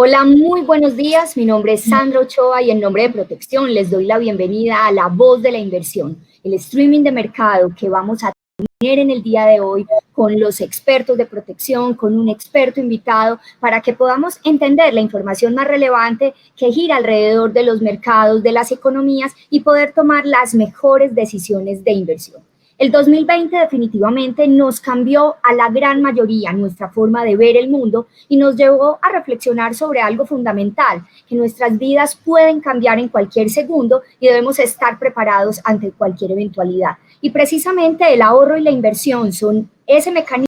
Hola, muy buenos días. Mi nombre es Sandra Ochoa y en nombre de Protección les doy la bienvenida a La Voz de la Inversión, el streaming de mercado que vamos a tener en el día de hoy con los expertos de protección, con un experto invitado, para que podamos entender la información más relevante que gira alrededor de los mercados, de las economías y poder tomar las mejores decisiones de inversión. El 2020 definitivamente nos cambió a la gran mayoría nuestra forma de ver el mundo y nos llevó a reflexionar sobre algo fundamental, que nuestras vidas pueden cambiar en cualquier segundo y debemos estar preparados ante cualquier eventualidad. Y precisamente el ahorro y la inversión son ese mecanismo,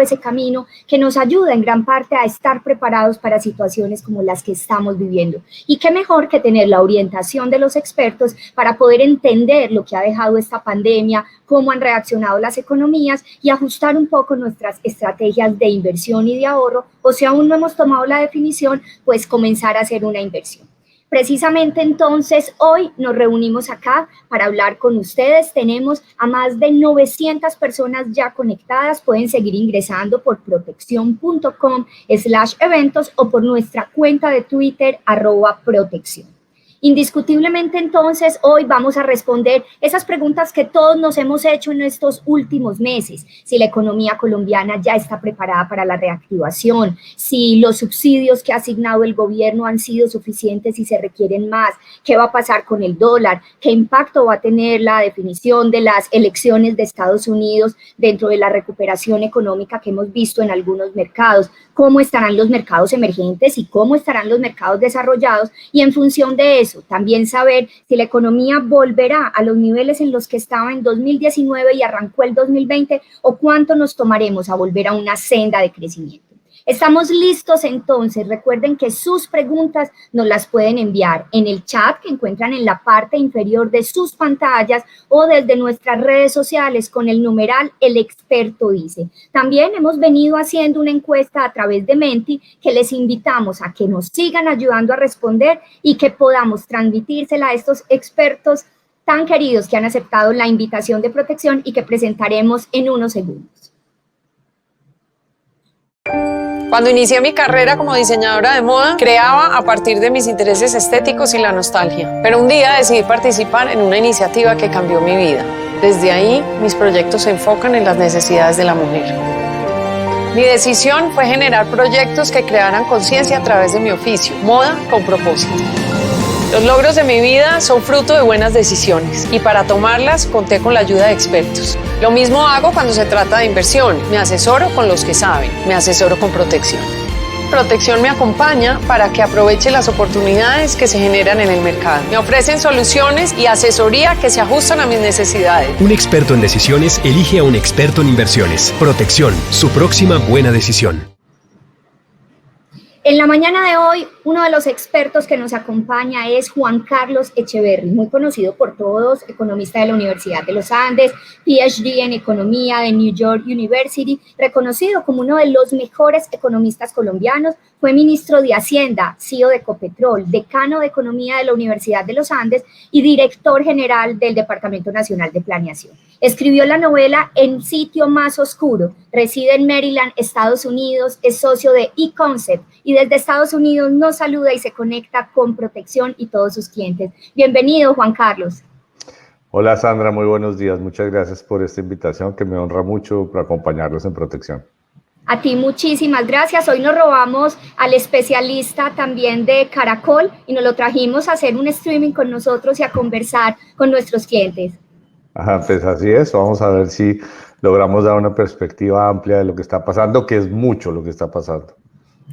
ese camino que nos ayuda en gran parte a estar preparados para situaciones como las que estamos viviendo. Y qué mejor que tener la orientación de los expertos para poder entender lo que ha dejado esta pandemia, cómo han reaccionado las economías y ajustar un poco nuestras estrategias de inversión y de ahorro, o si aún no hemos tomado la definición, pues comenzar a hacer una inversión. Precisamente entonces hoy nos reunimos acá para hablar con ustedes. Tenemos a más de 900 personas ya conectadas. Pueden seguir ingresando por protección.com/eventos o por nuestra cuenta de Twitter @protección. Indiscutiblemente entonces hoy vamos a responder esas preguntas que todos nos hemos hecho en estos últimos meses. Si la economía colombiana ya está preparada para la reactivación, si los subsidios que ha asignado el gobierno han sido suficientes y se requieren más, qué va a pasar con el dólar, qué impacto va a tener la definición de las elecciones de Estados Unidos dentro de la recuperación económica que hemos visto en algunos mercados, cómo estarán los mercados emergentes y cómo estarán los mercados desarrollados, y en función de eso también saber si la economía volverá a los niveles en los que estaba en 2019 y arrancó el 2020 o cuánto nos tomaremos a volver a una senda de crecimiento. Estamos listos entonces. Recuerden que sus preguntas nos las pueden enviar en el chat que encuentran en la parte inferior de sus pantallas o desde nuestras redes sociales con el numeral El Experto Dice. También hemos venido haciendo una encuesta a través de Menti que les invitamos a que nos sigan ayudando a responder y que podamos transmitírsela a estos expertos tan queridos que han aceptado la invitación de Protección y que presentaremos en unos segundos. Cuando inicié mi carrera como diseñadora de moda, creaba a partir de mis intereses estéticos y la nostalgia. Pero un día decidí participar en una iniciativa que cambió mi vida. Desde ahí, mis proyectos se enfocan en las necesidades de la mujer. Mi decisión fue generar proyectos que crearan conciencia a través de mi oficio, moda con propósito. Los logros de mi vida son fruto de buenas decisiones y para tomarlas conté con la ayuda de expertos. Lo mismo hago cuando se trata de inversión. Me asesoro con los que saben, me asesoro con Protección. Protección me acompaña para que aproveche las oportunidades que se generan en el mercado. Me ofrecen soluciones y asesoría que se ajustan a mis necesidades. Un experto en decisiones elige a un experto en inversiones. Protección, su próxima buena decisión. En la mañana de hoy, uno de los expertos que nos acompaña es Juan Carlos Echeverry, muy conocido por todos, economista de la Universidad de los Andes, PhD en Economía de New York University, reconocido como uno de los mejores economistas colombianos. Fue ministro de Hacienda, CEO de Ecopetrol, decano de Economía de la Universidad de los Andes y director general del Departamento Nacional de Planeación. Escribió la novela En Sitio Más Oscuro, reside en Maryland, Estados Unidos, es socio de eConcept y desde Estados Unidos nos saluda y se conecta con Protección y todos sus clientes. Bienvenido, Juan Carlos. Hola Sandra, muy buenos días. Muchas gracias por esta invitación que me honra mucho por acompañarlos en Protección. A ti muchísimas gracias. Hoy nos robamos al especialista también de Caracol y nos lo trajimos a hacer un streaming con nosotros y a conversar con nuestros clientes. Ajá, pues así es. Vamos a ver si logramos dar una perspectiva amplia de lo que está pasando, que es mucho lo que está pasando.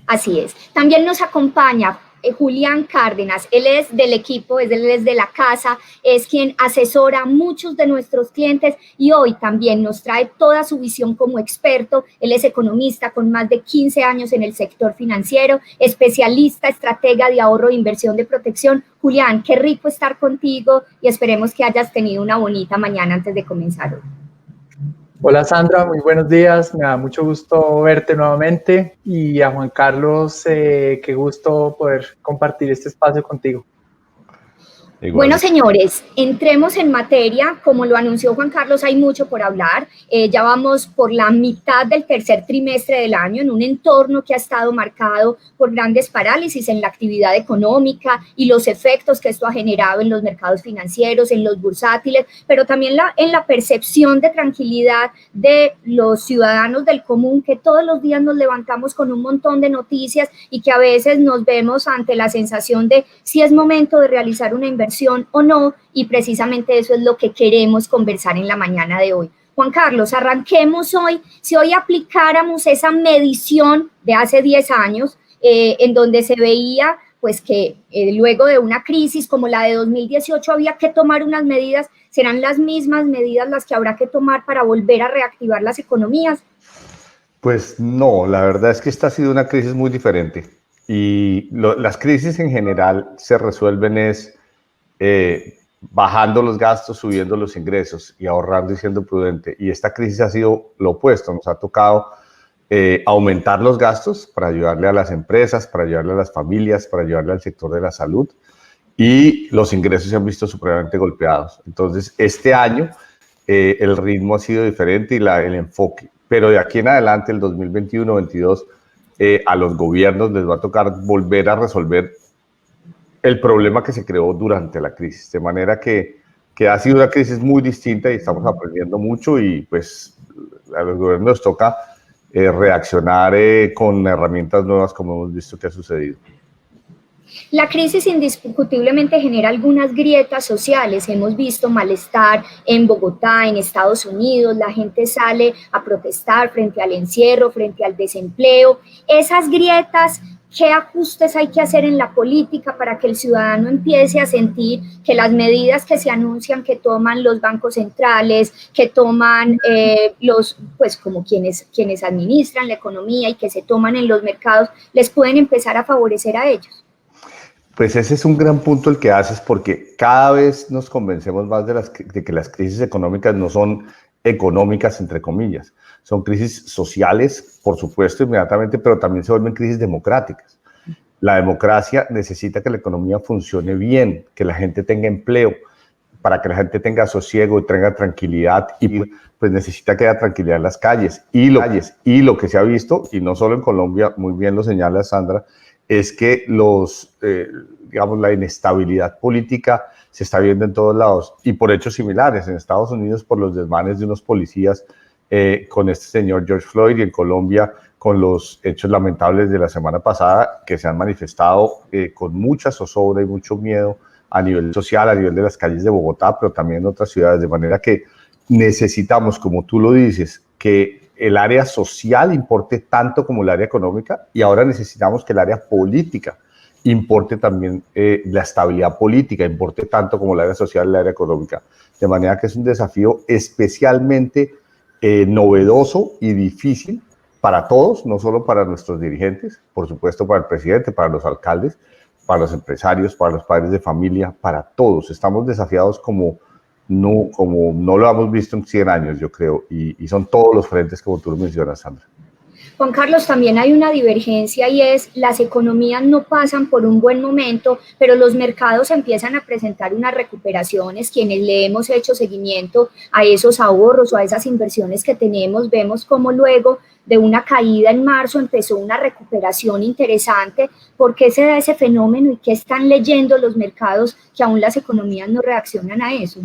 Así es. También nos acompaña Julián Cárdenas. Él es del equipo, él es de la casa, es quien asesora a muchos de nuestros clientes y hoy también nos trae toda su visión como experto. Él es economista con más de 15 años en el sector financiero, especialista, estratega de ahorro e inversión de Protección. Julián, qué rico estar contigo y esperemos que hayas tenido una bonita mañana antes de comenzar hoy. Hola Sandra, muy buenos días, me da mucho gusto verte nuevamente y a Juan Carlos, qué gusto poder compartir este espacio contigo. Igual. Bueno, señores, entremos en materia. Como lo anunció Juan Carlos, hay mucho por hablar. Ya vamos por la mitad del tercer trimestre del año en un entorno que ha estado marcado por grandes parálisis en la actividad económica y los efectos que esto ha generado en los mercados financieros, en los bursátiles, pero también en la percepción de tranquilidad de los ciudadanos del común, que todos los días nos levantamos con un montón de noticias y que a veces nos vemos ante la sensación de si es momento de realizar una inversión o no, y precisamente eso es lo que queremos conversar en la mañana de hoy. Juan Carlos, arranquemos hoy. Si hoy aplicáramos esa medición de hace 10 años, en donde se veía pues que luego de una crisis como la de 2018 había que tomar unas medidas, ¿serán las mismas medidas las que habrá que tomar para volver a reactivar las economías? Pues no, la verdad es que esta ha sido una crisis muy diferente y las crisis en general se resuelven bajando los gastos, subiendo los ingresos y ahorrando y siendo prudente. Y esta crisis ha sido lo opuesto, nos ha tocado aumentar los gastos para ayudarle a las empresas, para ayudarle a las familias, para ayudarle al sector de la salud, y los ingresos se han visto supremamente golpeados. Entonces, este año el ritmo ha sido diferente y el enfoque, pero de aquí en adelante, el 2021-22, a los gobiernos les va a tocar volver a resolver el problema que se creó durante la crisis, de manera que ha sido una crisis muy distinta y estamos aprendiendo mucho, y pues a los gobiernos nos toca reaccionar con herramientas nuevas, como hemos visto que ha sucedido. La crisis indiscutiblemente genera algunas grietas sociales. Hemos visto malestar en Bogotá, en Estados Unidos. La gente sale a protestar frente al encierro, frente al desempleo. Esas grietas, ¿qué ajustes hay que hacer en la política para que el ciudadano empiece a sentir que las medidas que se anuncian que toman los bancos centrales, que toman pues como quienes administran la economía y que se toman en los mercados, les pueden empezar a favorecer a ellos? Pues ese es un gran punto el que haces, porque cada vez nos convencemos más de que las crisis económicas no son económicas, entre comillas. Son crisis sociales, por supuesto, inmediatamente, pero también se vuelven crisis democráticas. La democracia necesita que la economía funcione bien, que la gente tenga empleo, para que la gente tenga sosiego y tenga tranquilidad, y pues necesita que haya tranquilidad en las calles. Y lo que se ha visto, y no solo en Colombia, muy bien lo señala Sandra, es que la inestabilidad política se está viendo en todos lados, y por hechos similares. En Estados Unidos, por los desmanes de unos policías con este señor George Floyd, y en Colombia con los hechos lamentables de la semana pasada, que se han manifestado con mucha zozobra y mucho miedo a nivel social, a nivel de las calles de Bogotá, pero también en otras ciudades, de manera que necesitamos, como tú lo dices, que el área social importe tanto como el área económica, y ahora necesitamos que el área política importe también, la estabilidad política importe tanto como el área social y el área económica, de manera que es un desafío especialmente novedoso y difícil para todos, no solo para nuestros dirigentes, por supuesto para el presidente, para los alcaldes, para los empresarios, para los padres de familia, para todos. Estamos desafiados como no lo hemos visto en 100 años, yo creo, y son todos los frentes como tú lo mencionas, Sandra. Juan Carlos, también hay una divergencia, y es las economías no pasan por un buen momento, pero los mercados empiezan a presentar unas recuperaciones. Quienes le hemos hecho seguimiento a esos ahorros o a esas inversiones que tenemos, vemos como luego de una caída en marzo empezó una recuperación interesante. ¿Por qué se da ese fenómeno y qué están leyendo los mercados que aún las economías no reaccionan a eso?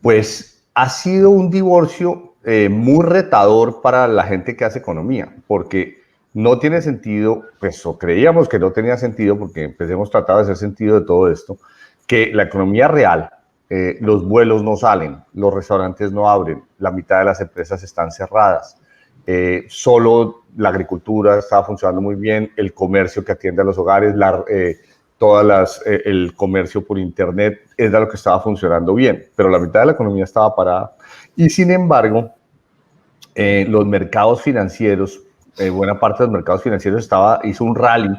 Pues ha sido un divorcio muy retador para la gente que hace economía, porque no tiene sentido, pues, o creíamos que no tenía sentido, porque empecemos a tratar de hacer sentido de todo esto, que la economía real, los vuelos no salen, los restaurantes no abren, la mitad de las empresas están cerradas, solo la agricultura estaba funcionando muy bien, el comercio que atiende a los hogares, el comercio por internet era lo que estaba funcionando bien, pero la mitad de la economía estaba parada. Y sin embargo, los mercados financieros, buena parte de los mercados financieros hizo un rally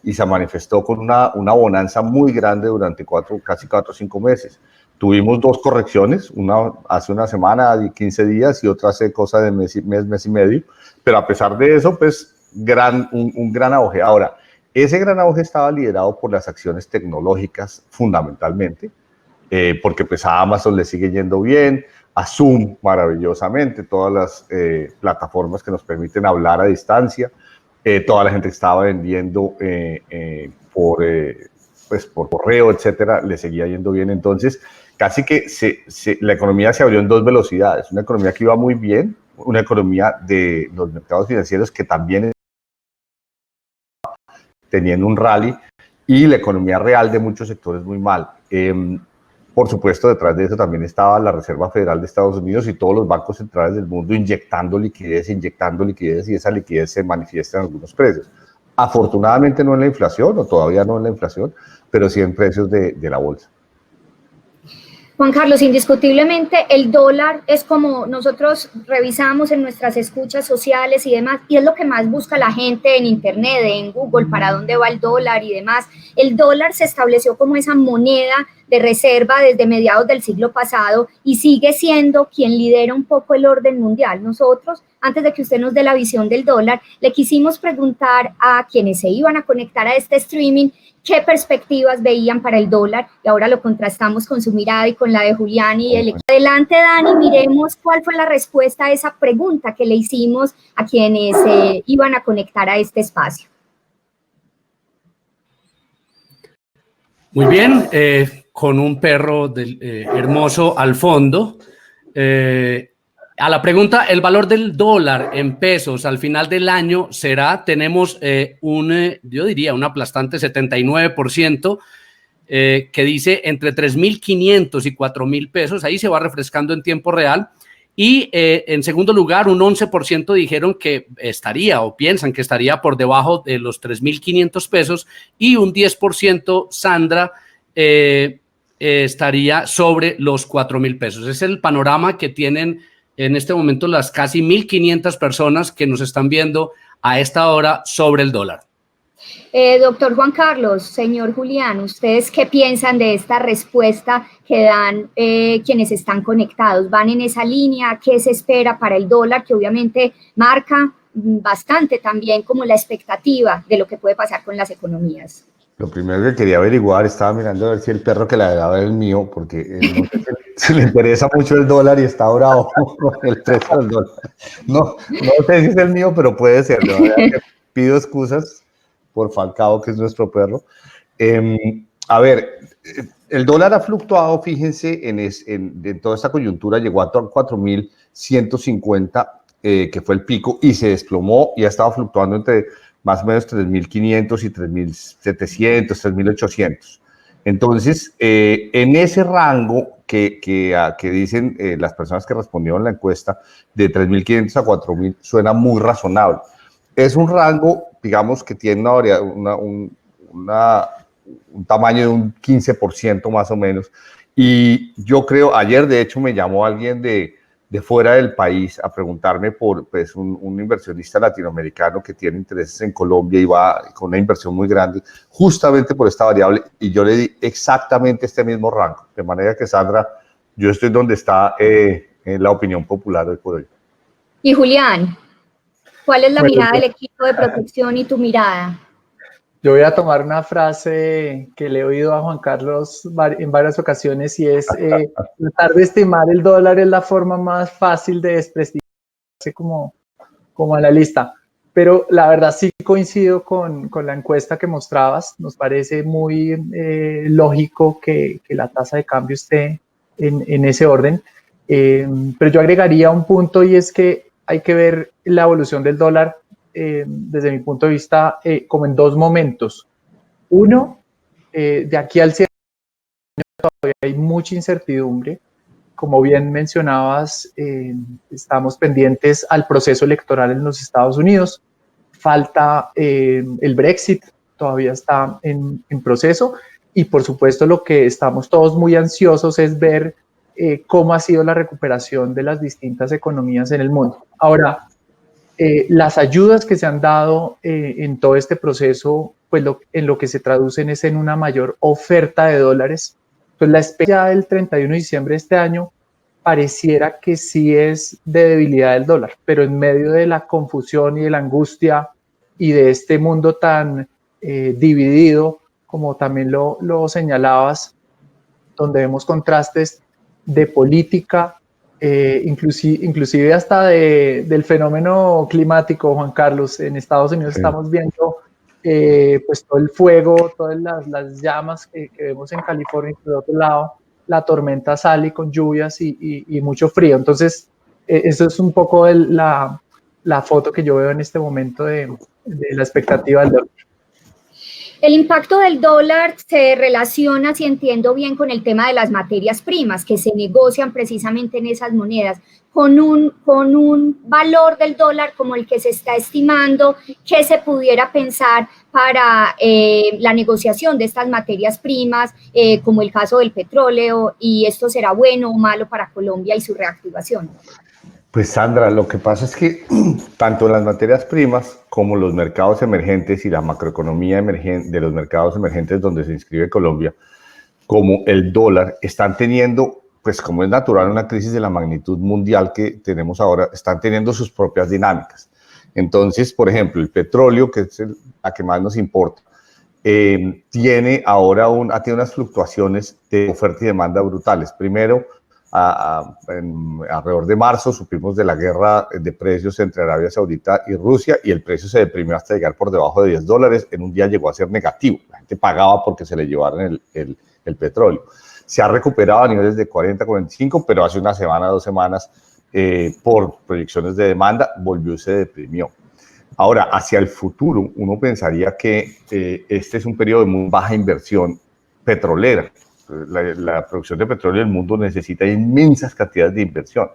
y se manifestó con una bonanza muy grande durante casi 4 o 5 meses. Tuvimos 2 correcciones, una hace una semana y 15 días y otra hace cosa de mes y medio, pero a pesar de eso, pues un gran auge. Ahora, ese gran auge estaba liderado por las acciones tecnológicas fundamentalmente, porque pues a Amazon le sigue yendo bien, a Zoom maravillosamente, todas las plataformas que nos permiten hablar a distancia, toda la gente que estaba vendiendo por correo, etcétera, le seguía yendo bien. Entonces, casi que la economía se abrió en dos velocidades. Una economía que iba muy bien, una economía de los mercados financieros que también tenían un rally, y la economía real de muchos sectores muy mal. Por supuesto, detrás de eso también estaba la Reserva Federal de Estados Unidos y todos los bancos centrales del mundo inyectando liquidez, y esa liquidez se manifiesta en algunos precios. Afortunadamente no en la inflación, o todavía no en la inflación, pero sí en precios de la bolsa. Juan Carlos, indiscutiblemente el dólar es como nosotros revisamos en nuestras escuchas sociales y demás, y es lo que más busca la gente en internet, en Google, para dónde va el dólar y demás. El dólar se estableció como esa moneda de reserva desde mediados del siglo pasado y sigue siendo quien lidera un poco el orden mundial. Nosotros, antes de que usted nos dé la visión del dólar, le quisimos preguntar a quienes se iban a conectar a este streaming qué perspectivas veían para el dólar, y ahora lo contrastamos con su mirada y con la de Julián y el equipo. Adelante, Dani, miremos cuál fue la respuesta a esa pregunta que le hicimos a quienes iban a conectar a este espacio. Muy bien, con un perro hermoso al fondo. A la pregunta, el valor del dólar en pesos al final del año será, tenemos yo diría un aplastante 79%, que dice entre 3.500 y 4.000 pesos, ahí se va refrescando en tiempo real. Y en segundo lugar, un 11% dijeron que estaría o piensan que estaría por debajo de los 3.500 pesos y un 10%, Sandra, estaría sobre los 4.000 pesos. Es el panorama que tienen en este momento las casi 1.500 personas que nos están viendo a esta hora sobre el dólar. Doctor Juan Carlos, señor Julián, ¿ustedes qué piensan de esta respuesta que dan quienes están conectados? ¿Van en esa línea? ¿Qué se espera para el dólar? Que obviamente marca bastante también como la expectativa de lo que puede pasar con las economías. Lo primero que quería averiguar, estaba mirando a ver si el perro que ladraba era el mío, porque no sé si le interesa mucho el dólar y está bravo con el precio del dólar. No sé si es el mío, pero puede ser. La verdad que pido excusas por Falcao, que es nuestro perro. A ver, el dólar ha fluctuado, fíjense, en toda esta coyuntura, llegó a 4.150, que fue el pico, y se desplomó y ha estado fluctuando entre más o menos 3.500 y 3.700, 3.800. Entonces, en ese rango que dicen las personas que respondieron la encuesta, de 3.500 a 4.000, suena muy razonable. Es un rango, digamos, que tiene un tamaño de un 15% más o menos. Y yo creo, ayer de hecho me llamó alguien de fuera del país a preguntarme por pues, un inversionista latinoamericano que tiene intereses en Colombia y va con una inversión muy grande, justamente por esta variable, y yo le di exactamente este mismo rango. De manera que, Sandra, yo estoy donde está en la opinión popular hoy por hoy. Y Julián, ¿cuál es la mirada del equipo de protección y tu mirada? Yo voy a tomar una frase que le he oído a Juan Carlos en varias ocasiones, y es tratar de estimar el dólar es la forma más fácil de desprestigiarse como analista. Pero la verdad sí coincido con la encuesta que mostrabas. Nos parece muy lógico que la tasa de cambio esté en ese orden. Pero yo agregaría un punto, y es que hay que ver la evolución del dólar desde mi punto de vista, como en dos momentos. Uno, de aquí al cierre todavía hay mucha incertidumbre. Como bien mencionabas, estamos pendientes al proceso electoral en los Estados Unidos. Falta el Brexit, todavía está en proceso. Y por supuesto lo que estamos todos muy ansiosos es ver cómo ha sido la recuperación de las distintas economías en el mundo. Ahora, las ayudas que se han dado en todo este proceso, pues en lo que se traducen es en una mayor oferta de dólares. Pues la espera del 31 de diciembre de este año pareciera que sí es de debilidad del dólar, pero en medio de la confusión y de la angustia y de este mundo tan dividido, como también lo señalabas, donde vemos contrastes de política, inclusive hasta del fenómeno climático, Juan Carlos. En Estados Unidos estamos viendo pues todo el fuego, todas las llamas que vemos en California, y por otro lado la tormenta Sally con lluvias y mucho frío. Entonces, eso es un poco la foto que yo veo en este momento de la expectativa del dólar. El impacto del dólar se relaciona, si entiendo bien, con el tema de las materias primas que se negocian precisamente en esas monedas, con un valor del dólar como el que se está estimando, que se pudiera pensar para la negociación de estas materias primas, como el caso del petróleo, y esto será bueno o malo para Colombia y su reactivación. Pues Sandra, lo que pasa es que tanto las materias primas como los mercados emergentes y la macroeconomía emergente de los mercados emergentes donde se inscribe Colombia, como el dólar, están teniendo, pues como es natural, una crisis de la magnitud mundial que tenemos ahora, están teniendo sus propias dinámicas. Entonces, por ejemplo, el petróleo, que es la que más nos importa, tiene ahora ha tenido unas fluctuaciones de oferta y demanda brutales. Primero, alrededor de marzo supimos de la guerra de precios entre Arabia Saudita y Rusia y el precio se deprimió hasta llegar por debajo de $10. En un día llegó a ser negativo. La gente pagaba porque se le llevaran el petróleo. Se ha recuperado a niveles de 40, 45, pero hace una semana, 2 semanas, por proyecciones de demanda, volvió y se deprimió. Ahora, hacia el futuro, uno pensaría que este es un periodo de muy baja inversión petrolera. La producción de petróleo del mundo necesita inmensas cantidades de inversión.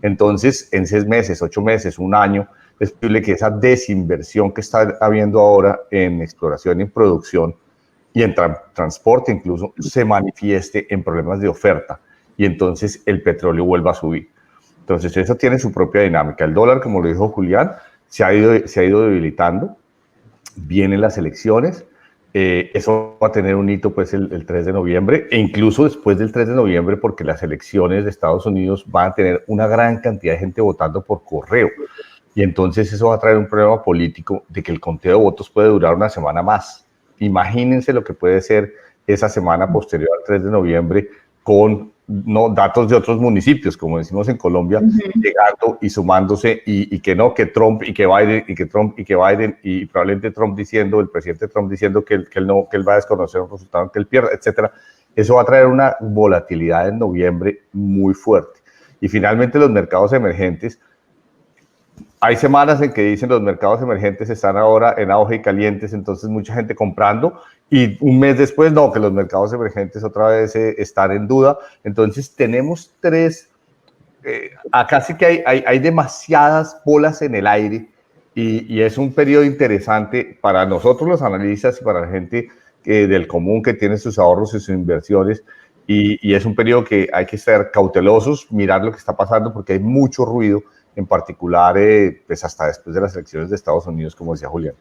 Entonces, en 6 meses, 8 meses, 1 año, es posible que esa desinversión que está habiendo ahora en exploración y en producción y en transporte incluso, se manifieste en problemas de oferta y entonces el petróleo vuelva a subir. Entonces, eso tiene su propia dinámica. El dólar, como lo dijo Julián, se ha ido debilitando. Vienen las elecciones. Eso va a tener un hito pues el 3 de noviembre e incluso después del 3 de noviembre porque las elecciones de Estados Unidos van a tener una gran cantidad de gente votando por correo y entonces eso va a traer un problema político de que el conteo de votos puede durar una semana más. Imagínense lo que puede ser esa semana posterior al 3 de noviembre con datos de otros municipios, como decimos en Colombia, llegando y sumándose y que Trump y que Biden y que Trump y que Biden y probablemente el presidente Trump diciendo que él va a desconocer un resultado que él pierda, etcétera. Eso va a traer una volatilidad en noviembre muy fuerte. Y finalmente los mercados emergentes, hay semanas en que dicen los mercados emergentes están ahora en auge y calientes, entonces mucha gente comprando y un mes después que los mercados emergentes otra vez están en duda. Entonces tenemos acá sí que hay demasiadas bolas en el aire y es un periodo interesante para nosotros los analistas y para la gente del común que tiene sus ahorros y sus inversiones y es un periodo que hay que ser cautelosos, mirar lo que está pasando porque hay mucho ruido, en particular pues hasta después de las elecciones de Estados Unidos, como decía Julián.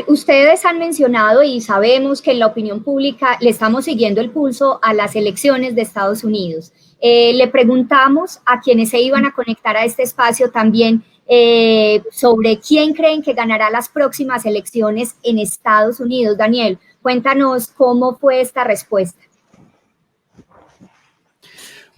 Ustedes han mencionado y sabemos que en la opinión pública le estamos siguiendo el pulso a las elecciones de Estados Unidos. Le preguntamos a quienes se iban a conectar a este espacio también sobre quién creen que ganará las próximas elecciones en Estados Unidos. Daniel, cuéntanos cómo fue esta respuesta.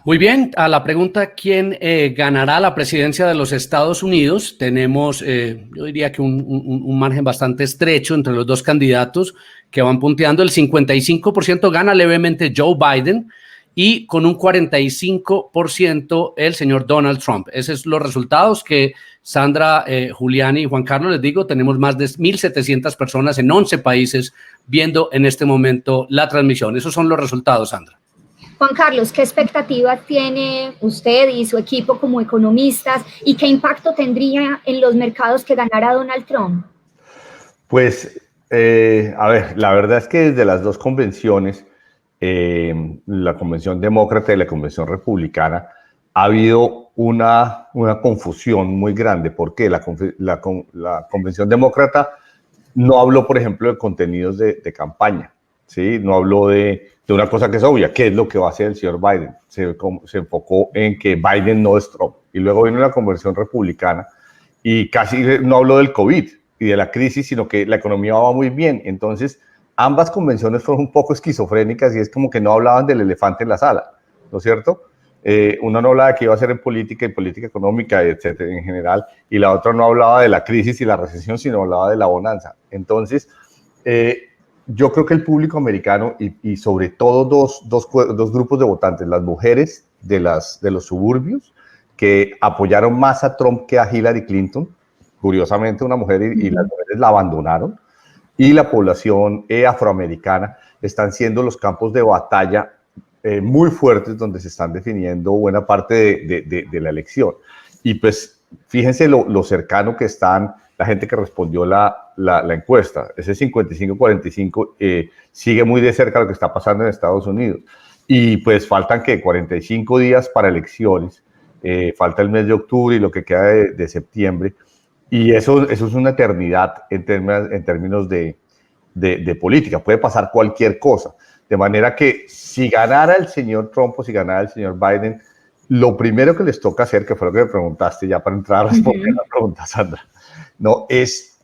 Muy bien, a la pregunta ¿quién ganará la presidencia de los Estados Unidos? Tenemos, yo diría que un margen bastante estrecho entre los dos candidatos que van punteando. El 55% gana levemente Joe Biden y con un 45% el señor Donald Trump. Esos son los resultados que Sandra, Julián y Juan Carlos, les digo, tenemos más de 1.700 personas en 11 países viendo en este momento la transmisión. Esos son los resultados, Sandra. Juan Carlos, ¿qué expectativas tiene usted y su equipo como economistas y qué impacto tendría en los mercados que ganara Donald Trump? Pues, a ver, la verdad es que desde las dos convenciones, la convención demócrata y la convención republicana, ha habido una confusión muy grande porque la convención demócrata no habló, por ejemplo, de contenidos de campaña, ¿sí? No habló de una cosa que es obvia, ¿qué es lo que va a hacer el señor Biden? Se enfocó en que Biden no es Trump. Y luego vino la convención republicana y casi no habló del COVID y de la crisis, sino que la economía va muy bien. Entonces, ambas convenciones fueron un poco esquizofrénicas y es como que no hablaban del elefante en la sala, ¿no es cierto? Uno no hablaba de qué iba a hacer en política y política económica, etcétera, en general, y la otra no hablaba de la crisis y la recesión, sino hablaba de la bonanza. Entonces, yo creo que el público americano y sobre todo dos grupos de votantes, las mujeres de los suburbios, que apoyaron más a Trump que a Hillary Clinton, curiosamente una mujer y las mujeres la abandonaron, y la población afroamericana están siendo los campos de batalla muy fuertes donde se están definiendo buena parte de la elección. Y pues fíjense lo cercano que están la gente que respondió la encuesta. Ese 55-45 sigue muy de cerca lo que está pasando en Estados Unidos. Y pues faltan, ¿qué? 45 días para elecciones. Falta el mes de octubre y lo que queda de septiembre. Y eso es una eternidad en términos de política. Puede pasar cualquier cosa. De manera que si ganara el señor Trump o si ganara el señor Biden, lo primero que les toca hacer, que fue lo que me preguntaste ya para entrar a responder la pregunta, Sandra, no, es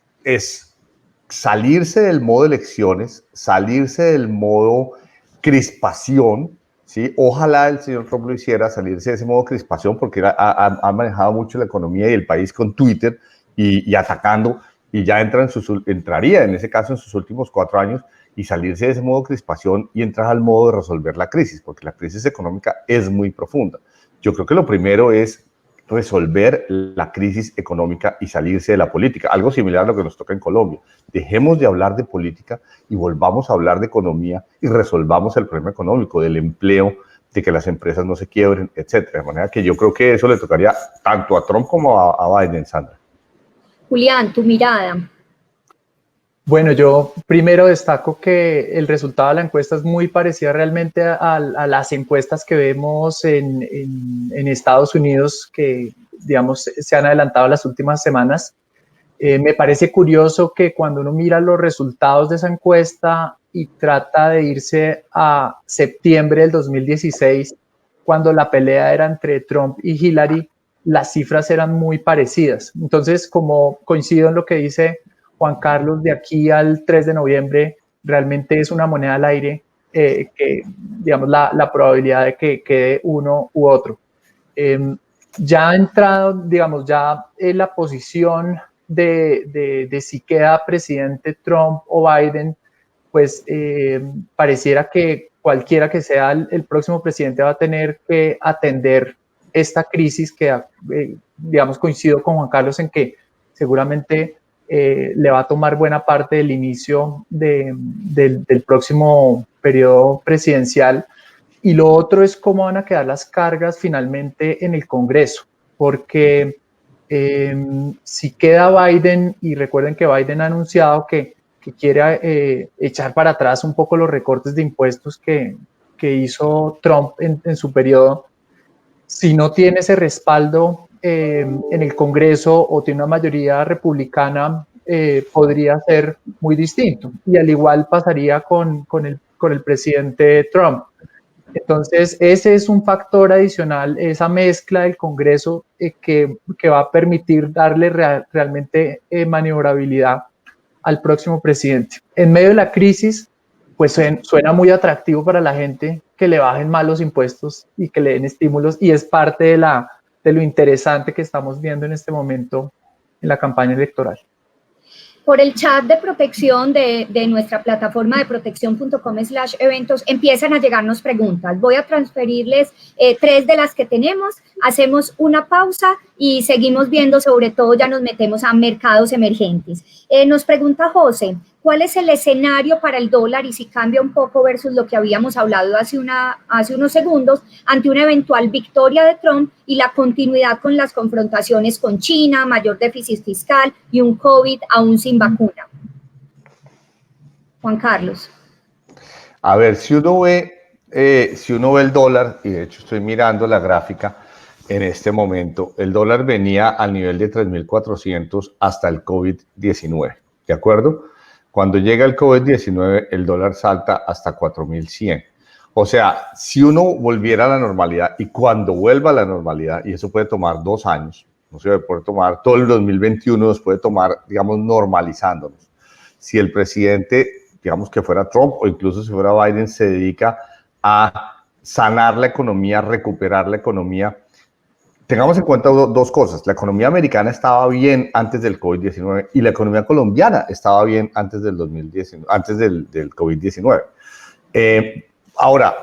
salirse del modo elecciones, salirse del modo crispación, ¿sí? Ojalá el señor Trump lo hiciera, salirse de ese modo crispación, porque ha manejado mucho la economía y el país con Twitter y atacando, y ya entraría en ese caso en sus últimos 4 años, y salirse de ese modo crispación y entrar al modo de resolver la crisis, porque la crisis económica es muy profunda. Yo creo que lo primero es resolver la crisis económica y salirse de la política, algo similar a lo que nos toca en Colombia. Dejemos de hablar de política y volvamos a hablar de economía y resolvamos el problema económico, del empleo, de que las empresas no se quiebren, etcétera. De manera que yo creo que eso le tocaría tanto a Trump como a Biden, Sandra. Julián, tu mirada. Bueno, yo primero destaco que el resultado de la encuesta es muy parecido realmente a las encuestas que vemos en Estados Unidos, que, digamos, se han adelantado las últimas semanas. Me parece curioso que cuando uno mira los resultados de esa encuesta y trata de irse a septiembre del 2016, cuando la pelea era entre Trump y Hillary, las cifras eran muy parecidas. Entonces, como coincido en lo que dice Juan Carlos, de aquí al 3 de noviembre realmente es una moneda al aire, que, digamos, la probabilidad de que quede uno u otro. Ya ha entrado, digamos, ya en la posición de si queda presidente Trump o Biden, pues pareciera que cualquiera que sea el próximo presidente va a tener que atender esta crisis que, digamos, coincido con Juan Carlos en que seguramente le va a tomar buena parte del inicio del próximo periodo presidencial. Y lo otro es cómo van a quedar las cargas finalmente en el Congreso, porque si queda Biden, y recuerden que Biden ha anunciado que quiere echar para atrás un poco los recortes de impuestos que hizo Trump en su periodo, si no tiene ese respaldo en el Congreso o tiene una mayoría republicana, podría ser muy distinto. Y al igual pasaría con el presidente Trump. Entonces, ese es un factor adicional, esa mezcla del Congreso que va a permitir darle realmente maniobrabilidad al próximo presidente. En medio de la crisis, pues suena muy atractivo para la gente que le bajen más los impuestos y que le den estímulos, y es parte de lo interesante que estamos viendo en este momento en la campaña electoral. Por el chat de protección de nuestra plataforma de protección.com/eventos empiezan a llegarnos preguntas. Voy a transferirles 3 de las que tenemos, hacemos una pausa y seguimos viendo, sobre todo ya nos metemos a mercados emergentes. Nos pregunta José, ¿cuál es el escenario para el dólar y si cambia un poco versus lo que habíamos hablado hace unos segundos ante una eventual victoria de Trump y la continuidad con las confrontaciones con China, mayor déficit fiscal y un COVID aún sin vacuna? Juan Carlos. A ver, si uno ve el dólar, y de hecho estoy mirando la gráfica en este momento, el dólar venía al nivel de 3.400 hasta el COVID-19, ¿de acuerdo? Cuando llega el COVID-19, el dólar salta hasta 4.100. O sea, si uno volviera a la normalidad, y cuando vuelva a la normalidad, y eso puede tomar 2 años, no se puede tomar todo el 2021, nos puede tomar, digamos, normalizándonos. Si el presidente digamos que fuera Trump o incluso si fuera Biden, se dedica a sanar la economía, recuperar la economía. Tengamos en cuenta dos cosas. La economía americana estaba bien antes del COVID-19 y la economía colombiana estaba bien antes del 2019, antes del COVID-19. Ahora,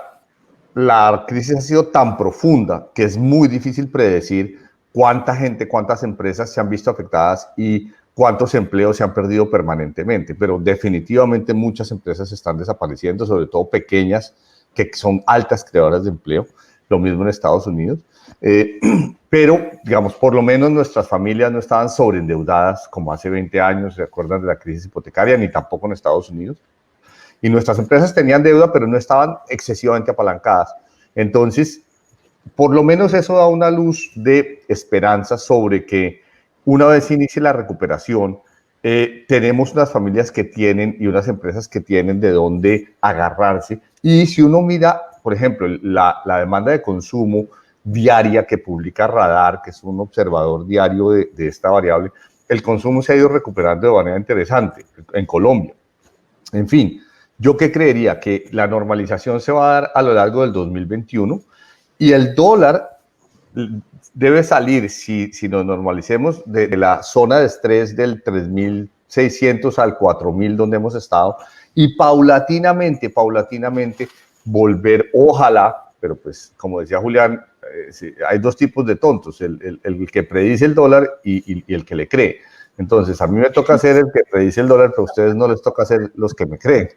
la crisis ha sido tan profunda que es muy difícil predecir cuánta gente, cuántas empresas se han visto afectadas y cuántos empleos se han perdido permanentemente, pero definitivamente muchas empresas están desapareciendo, sobre todo pequeñas, que son altas creadoras de empleo, lo mismo en Estados Unidos, pero, digamos, por lo menos nuestras familias no estaban sobreendeudadas como hace 20 años, ¿se acuerdan de la crisis hipotecaria? Ni tampoco en Estados Unidos. Y nuestras empresas tenían deuda, pero no estaban excesivamente apalancadas. Entonces, por lo menos eso da una luz de esperanza sobre que una vez inicie la recuperación, tenemos unas familias que tienen y unas empresas que tienen de dónde agarrarse. Y si uno mira, por ejemplo, la demanda de consumo diaria que publica Radar, que es un observador diario de esta variable, el consumo se ha ido recuperando de manera interesante en Colombia. En fin, yo qué creería que la normalización se va a dar a lo largo del 2021 y el dólar debe salir, si nos normalicemos, de la zona de estrés del 3.600 al 4.000 donde hemos estado y paulatinamente volver, ojalá, pero pues como decía Julián, sí, hay dos tipos de tontos, el que predice el dólar y el que le cree. Entonces, a mí me toca ser el que predice el dólar, pero a ustedes no les toca ser los que me creen.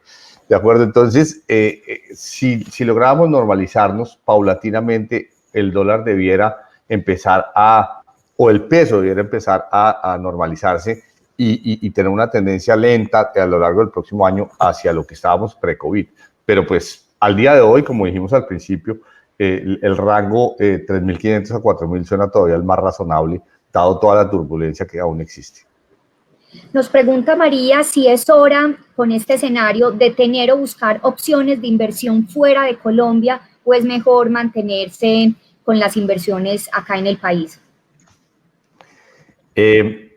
¿De acuerdo? Entonces, si lográramos normalizarnos paulatinamente, el dólar debiera empezar o el peso debiera empezar a normalizarse y tener una tendencia lenta a lo largo del próximo año hacia lo que estábamos pre-COVID. Pero pues, al día de hoy, como dijimos al principio, el rango 3.500 a 4.000 suena todavía el más razonable, dado toda la turbulencia que aún existe. Nos pregunta María si es hora, con este escenario, de tener o buscar opciones de inversión fuera de Colombia o es mejor mantenerse con las inversiones acá en el país.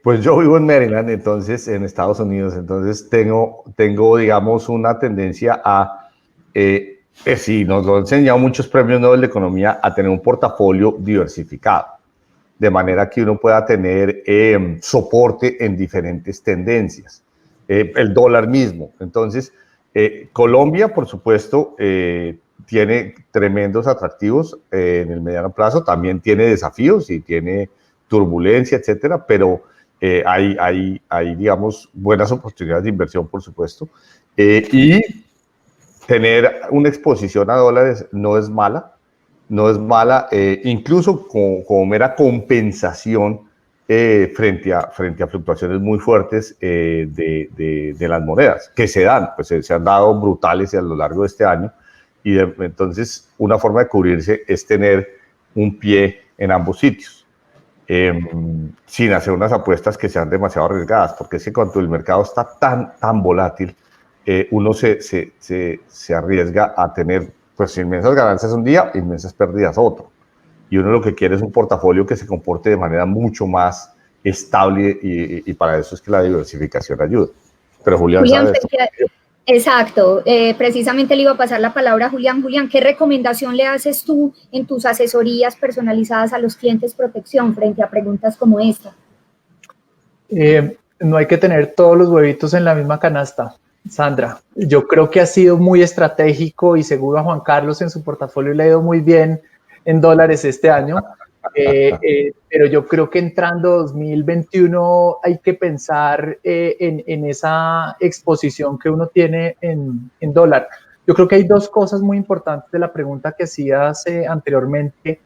Pues yo vivo en Maryland, entonces, en Estados Unidos, entonces tengo digamos, una tendencia a, sí, nos lo han enseñado muchos premios Nobel de Economía, a tener un portafolio diversificado, de manera que uno pueda tener soporte en diferentes tendencias. El dólar mismo. Entonces, Colombia, por supuesto, tiene tremendos atractivos en el mediano plazo, también tiene desafíos y tiene turbulencia, etcétera, pero hay, digamos, buenas oportunidades de inversión, por supuesto. Y tener una exposición a dólares no es mala, incluso como mera compensación frente a fluctuaciones muy fuertes de las monedas, que se dan, pues se han dado brutales a lo largo de este año, y entonces una forma de cubrirse es tener un pie en ambos sitios, sin hacer unas apuestas que sean demasiado arriesgadas, porque es que cuando el mercado está tan volátil, uno se arriesga a tener pues inmensas ganancias un día, inmensas pérdidas otro. Y uno lo que quiere es un portafolio que se comporte de manera mucho más estable y para eso es que la diversificación ayuda. Pero Julián sabe esto. Exacto, precisamente le iba a pasar la palabra a Julián. Julián, ¿qué recomendación le haces tú en tus asesorías personalizadas a los clientes protección frente a preguntas como esta? No hay que tener todos los huevitos en la misma canasta, Sandra. Yo creo que ha sido muy estratégico y seguro a Juan Carlos en su portafolio le ha ido muy bien en dólares este año, pero yo creo que entrando 2021 hay que pensar en esa exposición que uno tiene en dólar. Yo creo que hay dos cosas muy importantes de la pregunta que hacías anteriormente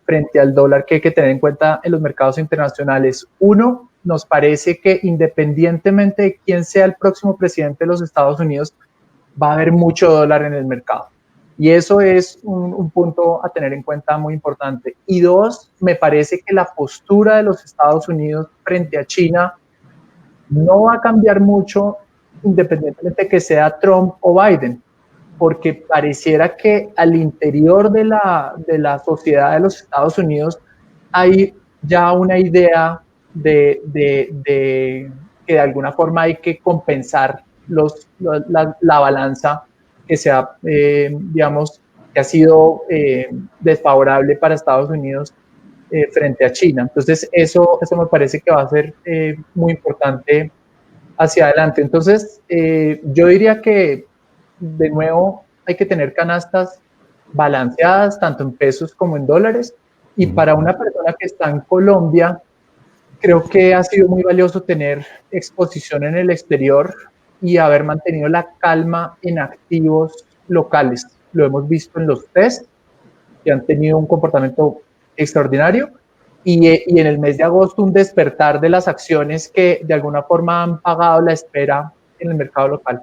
frente al dólar que hay que tener en cuenta en los mercados internacionales. Uno, nos parece que independientemente de quién sea el próximo presidente de los Estados Unidos, va a haber mucho dólar en el mercado. Y eso es un punto a tener en cuenta muy importante. Y dos, me parece que la postura de los Estados Unidos frente a China no va a cambiar mucho independientemente de que sea Trump o Biden, porque pareciera que al interior de la sociedad de los Estados Unidos hay ya una idea de que de alguna forma hay que compensar la balanza que digamos, que ha sido desfavorable para Estados Unidos frente a China. Entonces, eso me parece que va a ser muy importante hacia adelante. Entonces, yo diría que, de nuevo, hay que tener canastas balanceadas, tanto en pesos como en dólares. Y para una persona que está en Colombia, creo que ha sido muy valioso tener exposición en el exterior y haber mantenido la calma en activos locales. Lo hemos visto en los test, que han tenido un comportamiento extraordinario. Y en el mes de agosto un despertar de las acciones que de alguna forma han pagado la espera en el mercado local.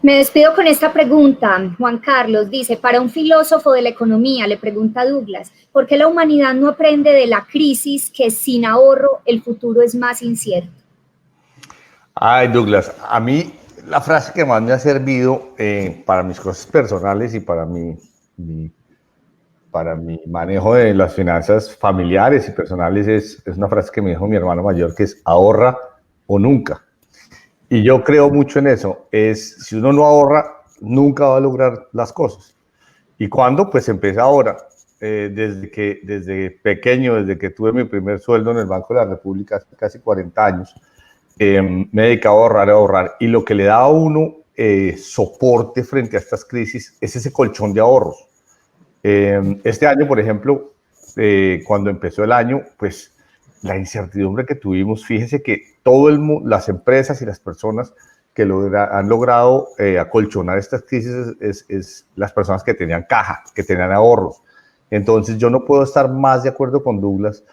Me despido con esta pregunta. Juan Carlos dice, para un filósofo de la economía, le pregunta Douglas, ¿por qué la humanidad no aprende de la crisis que sin ahorro el futuro es más incierto? Ay, Douglas, a mí la frase que más me ha servido para mis cosas personales y para mi manejo de las finanzas familiares y personales es una frase que me dijo mi hermano mayor, que es ahorra o nunca. Y yo creo mucho en eso. Si uno no ahorra, nunca va a lograr las cosas. ¿Y cuándo? Pues empieza ahora. Desde pequeño, desde que tuve mi primer sueldo en el Banco de la República hace casi 40 años, me he dedicado a ahorrar. Y lo que le da a uno soporte frente a estas crisis es ese colchón de ahorros. Este año, por ejemplo, cuando empezó el año, pues la incertidumbre que tuvimos, fíjese que las empresas y las personas que han logrado acolchonar estas crisis es las personas que tenían caja, que tenían ahorros. Entonces yo no puedo estar más de acuerdo con Douglas,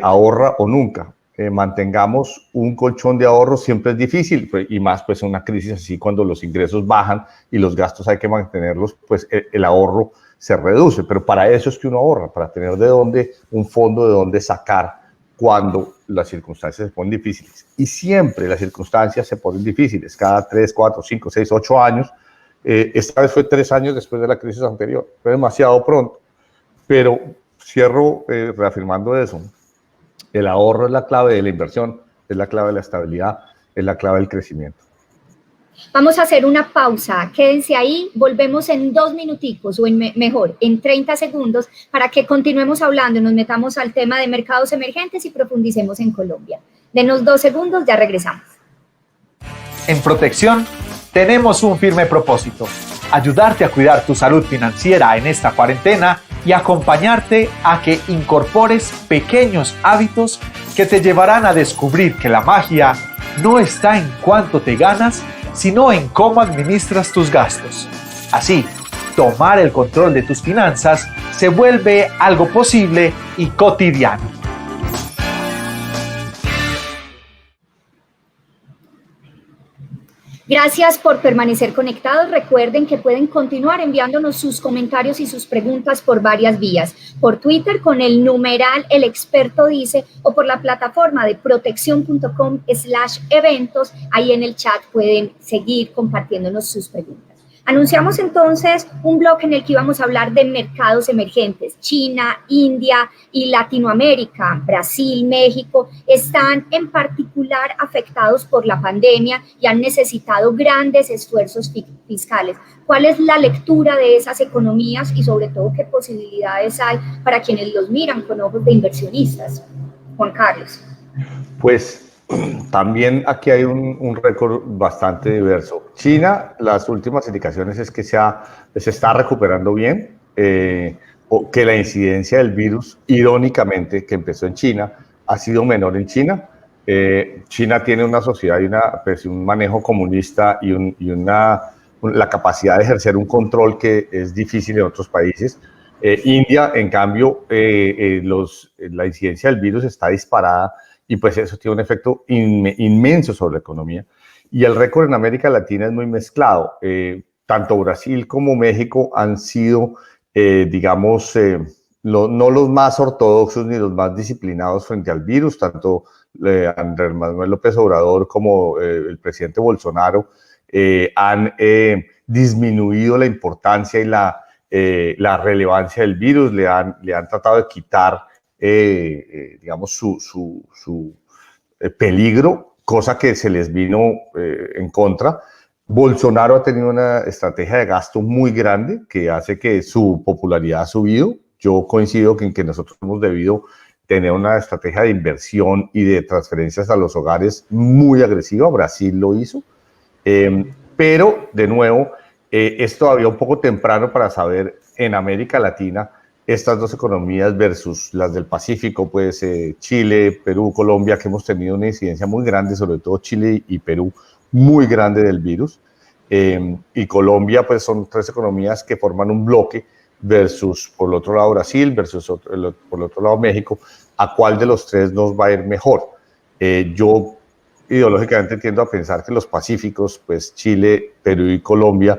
ahorra o nunca. Mantengamos un colchón de ahorros, siempre es difícil, y más pues en una crisis así, cuando los ingresos bajan y los gastos hay que mantenerlos, pues el ahorro se reduce, pero para eso es que uno ahorra, para tener un fondo de dónde sacar cuando las circunstancias se ponen difíciles. Y siempre las circunstancias se ponen difíciles, cada 3, 4, 5, 6, 8 años. Esta vez fue 3 años después de la crisis anterior, fue demasiado pronto, pero cierro reafirmando eso. El ahorro es la clave de la inversión, es la clave de la estabilidad, es la clave del crecimiento. Vamos a hacer una pausa, quédense ahí, volvemos en 2 minuticos o mejor, en 30 segundos para que continuemos hablando, nos metamos al tema de mercados emergentes y profundicemos en Colombia. Denos 2 segundos, ya regresamos. En Protección tenemos un firme propósito, ayudarte a cuidar tu salud financiera en esta cuarentena y acompañarte a que incorpores pequeños hábitos que te llevarán a descubrir que la magia no está en cuánto te ganas, sino en cómo administras tus gastos. Así, tomar el control de tus finanzas se vuelve algo posible y cotidiano. Gracias por permanecer conectados. Recuerden que pueden continuar enviándonos sus comentarios y sus preguntas por varias vías. Por Twitter con el numeral El Experto Dice o por la plataforma de protección.com/eventos. Ahí en el chat pueden seguir compartiéndonos sus preguntas. Anunciamos entonces un bloque en el que íbamos a hablar de mercados emergentes. China, India y Latinoamérica, Brasil, México, están en particular afectados por la pandemia y han necesitado grandes esfuerzos fiscales. ¿Cuál es la lectura de esas economías y sobre todo qué posibilidades hay para quienes los miran con ojos de inversionistas? Juan Carlos. Pues también aquí hay un récord bastante diverso. China, las últimas indicaciones es que se está recuperando bien, o que la incidencia del virus, irónicamente, que empezó en China, ha sido menor en China. China tiene una sociedad y un manejo comunista y la capacidad de ejercer un control que es difícil en otros países. India, en cambio, la incidencia del virus está disparada y pues eso tiene un efecto inmenso sobre la economía. Y el récord en América Latina es muy mezclado. Tanto Brasil como México han sido, digamos, no los más ortodoxos ni los más disciplinados frente al virus. Tanto Andrés Manuel López Obrador como el presidente Bolsonaro han disminuido la importancia y la relevancia del virus, le han tratado de quitar, digamos, su peligro cosa que se les vino en contra. Bolsonaro ha tenido una estrategia de gasto muy grande que hace que su popularidad ha subido. Yo coincido en que nosotros hemos debido tener una estrategia de inversión y de transferencias a los hogares muy agresiva. Brasil lo hizo. Pero, de nuevo, es todavía un poco temprano para saber en América Latina estas dos economías versus las del Pacífico, pues Chile, Perú, Colombia, que hemos tenido una incidencia muy grande, sobre todo Chile y Perú, muy grande del virus. Y Colombia, pues son tres economías que forman un bloque versus, por el otro lado, Brasil, versus por el otro lado, México. ¿A cuál de los tres nos va a ir mejor? Yo ideológicamente tiendo a pensar que los pacíficos, pues Chile, Perú y Colombia,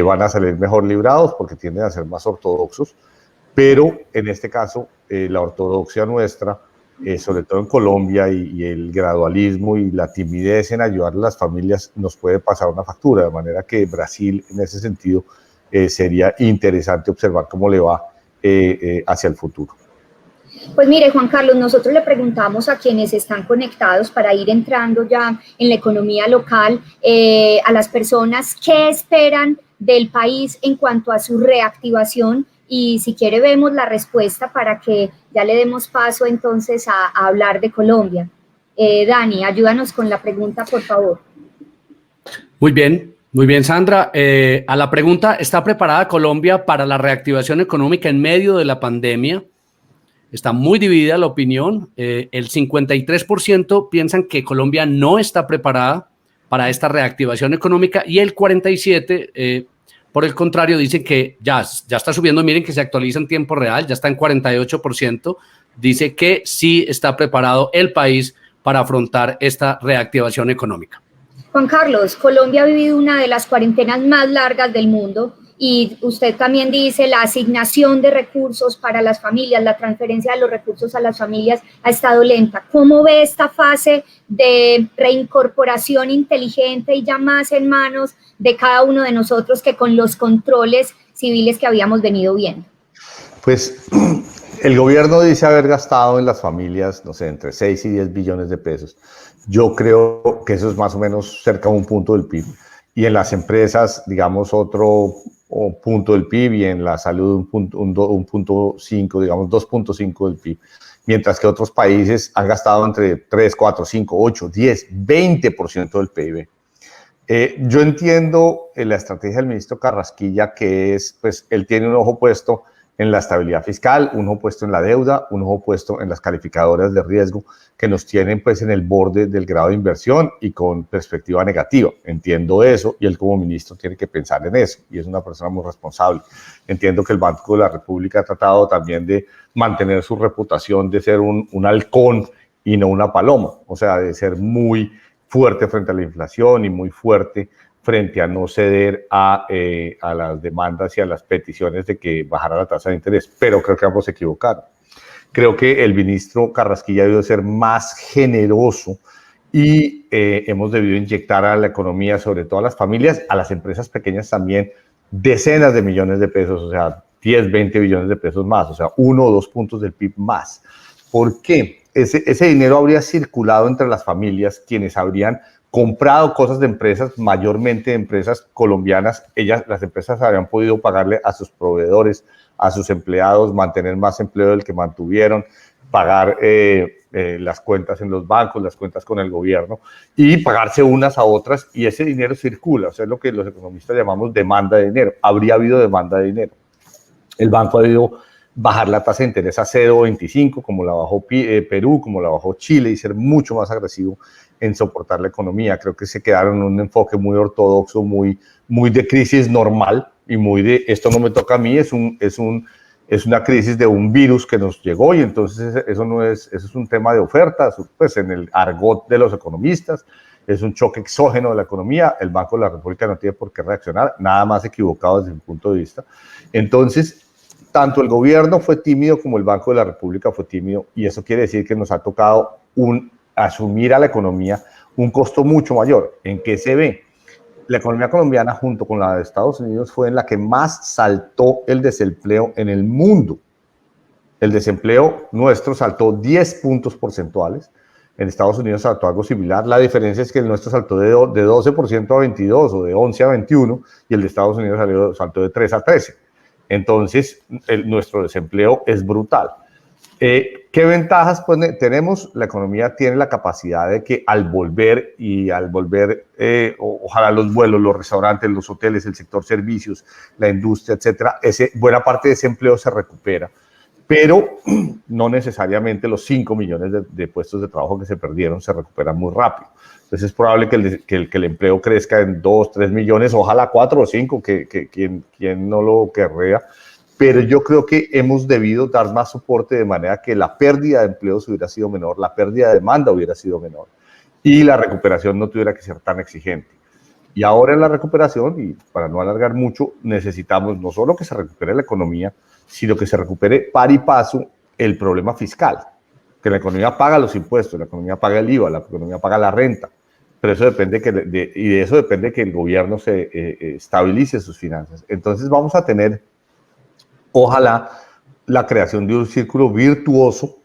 van a salir mejor librados porque tienden a ser más ortodoxos, pero en este caso la ortodoxia nuestra, sobre todo en Colombia, y el gradualismo y la timidez en ayudar a las familias nos puede pasar una factura, de manera que Brasil en ese sentido sería interesante observar cómo le va hacia el futuro. Pues mire, Juan Carlos, nosotros le preguntamos a quienes están conectados para ir entrando ya en la economía local, a las personas qué esperan del país en cuanto a su reactivación, y si quiere vemos la respuesta para que ya le demos paso entonces a hablar de Colombia. Dani, ayúdanos con la pregunta, por favor. Muy bien, Sandra. A la pregunta, ¿está preparada Colombia para la reactivación económica en medio de la pandemia? Está muy dividida la opinión. El 53% piensan que Colombia no está preparada para esta reactivación económica y el 47%, por el contrario, dicen que ya está subiendo. Miren que se actualiza en tiempo real, ya está en 48%. Dice que sí está preparado el país para afrontar esta reactivación económica. Juan Carlos, Colombia ha vivido una de las cuarentenas más largas del mundo. Y usted también dice la asignación de recursos para las familias, la transferencia de los recursos a las familias ha estado lenta. ¿Cómo ve esta fase de reincorporación inteligente y ya más en manos de cada uno de nosotros que con los controles civiles que habíamos venido viendo? Pues el gobierno dice haber gastado en las familias, no sé, entre 6 y 10 billones de pesos. Yo creo que eso es más o menos cerca de un punto del PIB. Y en las empresas, digamos, otro punto del PIB, y en la salud un punto 5, digamos 2.5 del PIB, mientras que otros países han gastado entre 3, 4, 5, 8, 10, 20% del PIB. Yo entiendo la estrategia del ministro Carrasquilla, que es, pues, él tiene un ojo puesto en la estabilidad fiscal, un ojo puesto en la deuda, un ojo puesto en las calificadoras de riesgo que nos tienen pues en el borde del grado de inversión y con perspectiva negativa. Entiendo eso y él como ministro tiene que pensar en eso y es una persona muy responsable. Entiendo que el Banco de la República ha tratado también de mantener su reputación de ser un halcón y no una paloma, o sea, de ser muy fuerte frente a la inflación y muy fuerte frente a no ceder a las demandas y a las peticiones de que bajara la tasa de interés, pero creo que ambos se equivocaron. Creo que el ministro Carrasquilla debió ser más generoso y hemos debido inyectar a la economía, sobre todo a las familias, a las empresas pequeñas también, decenas de millones de pesos, o sea, 10, 20 billones de pesos más, o sea, 1 o 2 puntos del PIB más. ¿Por qué? Ese dinero habría circulado entre las familias, quienes habrían comprado cosas de empresas, mayormente empresas colombianas. Las empresas habrían podido pagarle a sus proveedores, a sus empleados, mantener más empleo del que mantuvieron, pagar las cuentas en los bancos, las cuentas con el gobierno y pagarse unas a otras, y ese dinero circula, o sea, es lo que los economistas llamamos demanda de dinero. Habría habido demanda de dinero. El banco ha debido bajar la tasa de interés a 0,25, como la bajó Perú, como la bajó Chile, y ser mucho más agresivo en soportar la economía. Creo que se quedaron en un enfoque muy ortodoxo, muy de crisis normal y muy de esto no me toca a mí, es una crisis de un virus que nos llegó, y entonces eso es un tema de oferta, pues en el argot de los economistas, es un choque exógeno de la economía. El Banco de la República no tiene por qué reaccionar, nada más equivocado desde mi punto de vista. Entonces, tanto el gobierno fue tímido como el Banco de la República fue tímido, y eso quiere decir que nos ha tocado asumir a la economía un costo mucho mayor. ¿En qué se ve? La economía colombiana, junto con la de Estados Unidos, fue en la que más saltó el desempleo en el mundo. El desempleo nuestro saltó 10 puntos porcentuales, En Estados Unidos saltó algo similar. La diferencia es que el nuestro saltó de 12% a 22 o de 11 a 21 y el de Estados Unidos saltó de 3 a 13. Entonces, nuestro desempleo es brutal. ¿Qué ventajas tenemos? La economía tiene la capacidad de que al volver, ojalá los vuelos, los restaurantes, los hoteles, el sector servicios, la industria, etcétera, buena parte de ese empleo se recupera, pero no necesariamente los 5 millones de puestos de trabajo que se perdieron se recuperan muy rápido. Entonces es probable que el empleo crezca en 2, 3 millones, ojalá 4 o 5, quien no lo querría. Pero yo creo que hemos debido dar más soporte de manera que la pérdida de empleos hubiera sido menor, la pérdida de demanda hubiera sido menor y la recuperación no tuviera que ser tan exigente. Y ahora en la recuperación, y para no alargar mucho, necesitamos no solo que se recupere la economía, sino que se recupere par y paso el problema fiscal, que la economía paga los impuestos, la economía paga el IVA, la economía paga la renta, pero eso depende y de eso depende que el gobierno se estabilice sus finanzas. Entonces vamos a tener, ojalá, la creación de un círculo virtuoso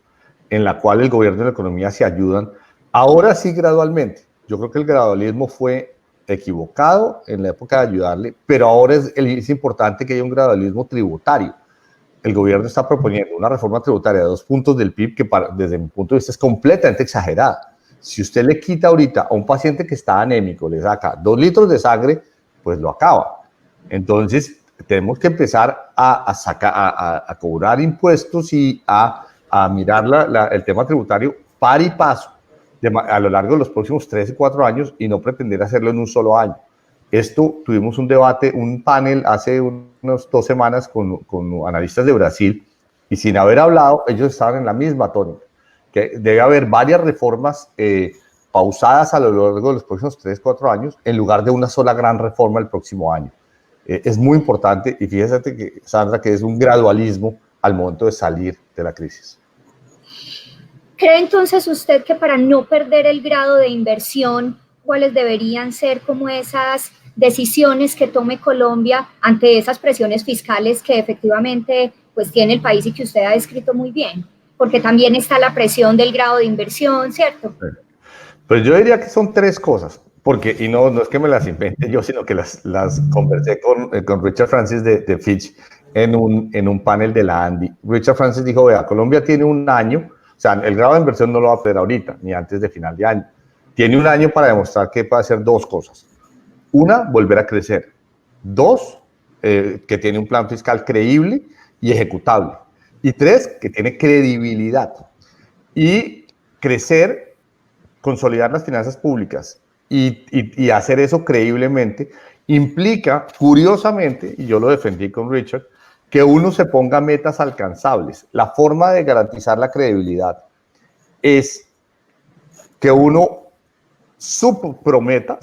en la cual el gobierno y la economía se ayudan, ahora sí gradualmente. Yo creo que el gradualismo fue equivocado en la época de ayudarle, pero ahora es importante que haya un gradualismo tributario. El gobierno está proponiendo una reforma tributaria de 2 puntos del PIB que desde mi punto de vista es completamente exagerada. Si usted le quita ahorita a un paciente que está anémico, le saca 2 litros de sangre, pues lo acaba. Entonces, tenemos que empezar a cobrar impuestos y a mirar el tema tributario par y paso a lo largo de los próximos 3 y 4 años y no pretender hacerlo en un solo año. Esto, tuvimos un debate, un panel hace unas 2 semanas con analistas de Brasil y sin haber hablado, ellos estaban en la misma tónica, que debe haber varias reformas pausadas a lo largo de los próximos 3 o 4 años en lugar de una sola gran reforma el próximo año. Es muy importante y fíjate que, Sandra, que es un gradualismo al momento de salir de la crisis. ¿Cree entonces usted que para no perder el grado de inversión, cuáles deberían ser como esas decisiones que tome Colombia ante esas presiones fiscales que efectivamente pues tiene el país y que usted ha descrito muy bien? Porque también está la presión del grado de inversión, ¿cierto? Pues yo diría que son 3 cosas. Porque, y no es que me las invente yo, sino que las conversé con Richard Francis de Fitch en un panel de la ANDI. Richard Francis dijo, vea, Colombia tiene un año, o sea, el grado de inversión no lo va a perder ahorita, ni antes de final de año. Tiene un año para demostrar que puede hacer 2 cosas. Una, volver a crecer. 2, que tiene un plan fiscal creíble y ejecutable. Y 3, que tiene credibilidad. Y crecer, consolidar las finanzas públicas y hacer eso creíblemente implica, curiosamente, y yo lo defendí con Richard, que uno se ponga metas alcanzables. La forma de garantizar la credibilidad es que uno subprometa